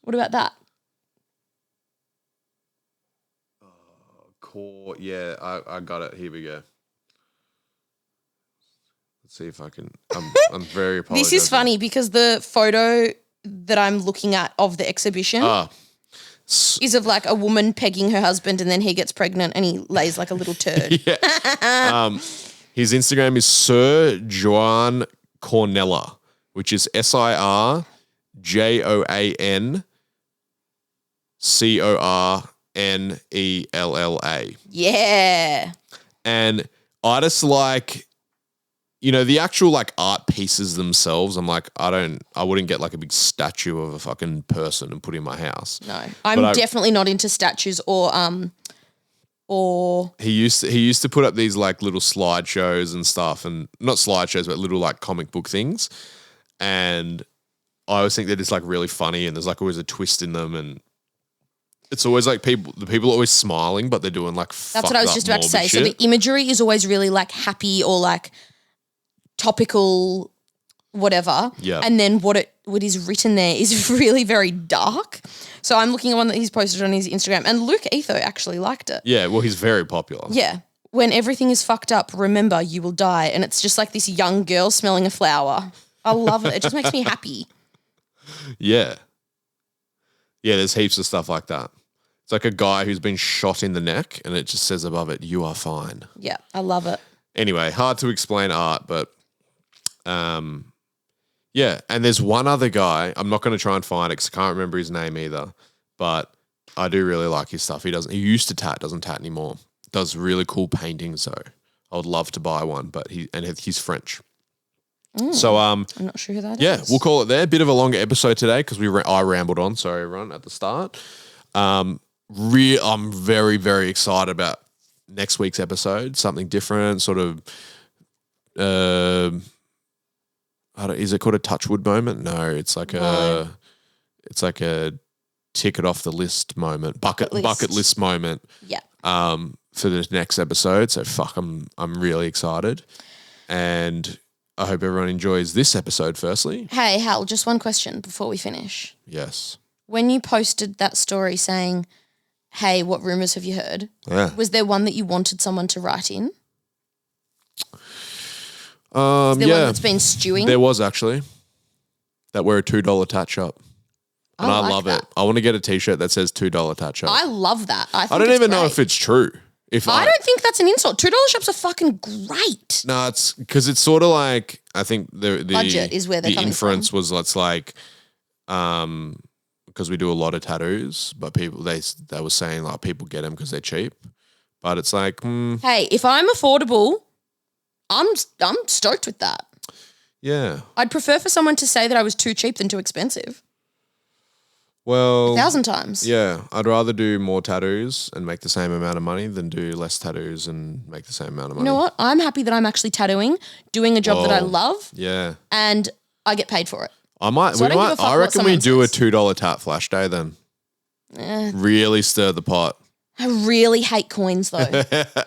What about that? Core. Yeah, I got it. Here we go. Let's see if I can. I'm very apologetic. This is funny because the photo that I'm looking at of the exhibition is of like a woman pegging her husband and then he gets pregnant and he lays like a little turd. Yeah. His Instagram is Sir Joan Cornella, which is SirJoanCornella. Yeah. And I just like, the actual like art pieces themselves, I'm like, I wouldn't get like a big statue of a fucking person and put in my house. No, I'm definitely not into statues or he used to put up these like little slideshows and stuff, and not slideshows, but little like comic book things. And I always think that it's like really funny, and there's like always a twist in them, and it's always like the people are always smiling, but they're doing like that's what I was just about to say. Shit. So the imagery is always really like happy or like topical, whatever. Yeah. And then what is written there is really very dark. So I'm looking at one that he's posted on his Instagram, and Luke Etho actually liked it. Yeah, well, he's very popular. Yeah. When everything is fucked up, remember you will die. And it's just like this young girl smelling a flower. I love it. It just makes me happy. Yeah. Yeah, there's heaps of stuff like that. It's like a guy who's been shot in the neck and it just says above it, "You are fine." Yeah, I love it. Anyway, hard to explain art, but yeah. And there's one other guy, I'm not going to try and find it because I can't remember his name either, but I do really like his stuff. He used to tat, doesn't tat anymore. Does really cool paintings though. I would love to buy one, but he's French. So I'm not sure who that is. Yeah, we'll call it there. Bit of a longer episode today because I rambled on. Sorry, everyone, at the start. I'm very, very excited about next week's episode. Something different, sort of. Is it called a touchwood moment? No, it's like a tick it off the list moment, bucket list moment. Yeah. For the next episode. So I'm really excited, and I hope everyone enjoys this episode. Firstly, hey Hal, just one question before we finish. Yes. When you posted that story saying, "Hey, what rumors have you heard?" Yeah. Was there one that you wanted someone to write in? Is there one that's been stewing? There was actually. That we're a $2 tat shop. And I love it. I want to get a t-shirt that says $2 tat shop. I love that. I don't even know if it's true. I don't think that's an insult. $2 shops are fucking great. No, it's because it's sort of like, I think the budget is where they're coming inference from. was it's like, because we do a lot of tattoos, but people they were saying like people get them because they're cheap, but it's like, hey, if I'm affordable, I'm stoked with that. Yeah, I'd prefer for someone to say that I was too cheap than too expensive. Well, 1,000 times. Yeah, I'd rather do more tattoos and make the same amount of money than do less tattoos and make the same amount of money. You know what? I'm happy that I'm actually tattooing, doing a job that I love. Yeah. And I get paid for it. I might. So I reckon we do a $2 tat flash day then. Really stir the pot. I really hate coins though.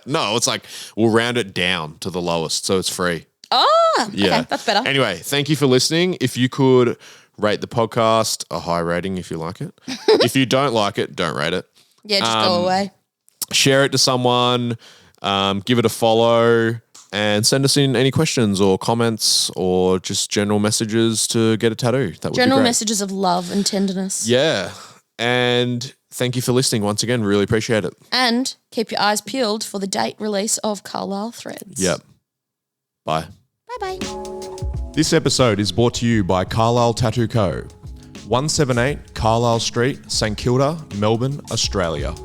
No, it's like we'll round it down to the lowest, so it's free. Oh, yeah. Okay, that's better. Anyway, thank you for listening. If you could rate the podcast a high rating if you like it. If you don't like it, don't rate it. Yeah, just go away. Share it to someone, give it a follow, and send us in any questions or comments or just general messages to get a tattoo. That would general be great. Messages of love and tenderness. Yeah. And thank you for listening once again. Really appreciate it. And keep your eyes peeled for the date release of Carlisle Threads. Yep. Bye. Bye-bye. This episode is brought to you by Carlisle Tattoo Co. 178 Carlisle Street, St Kilda, Melbourne, Australia.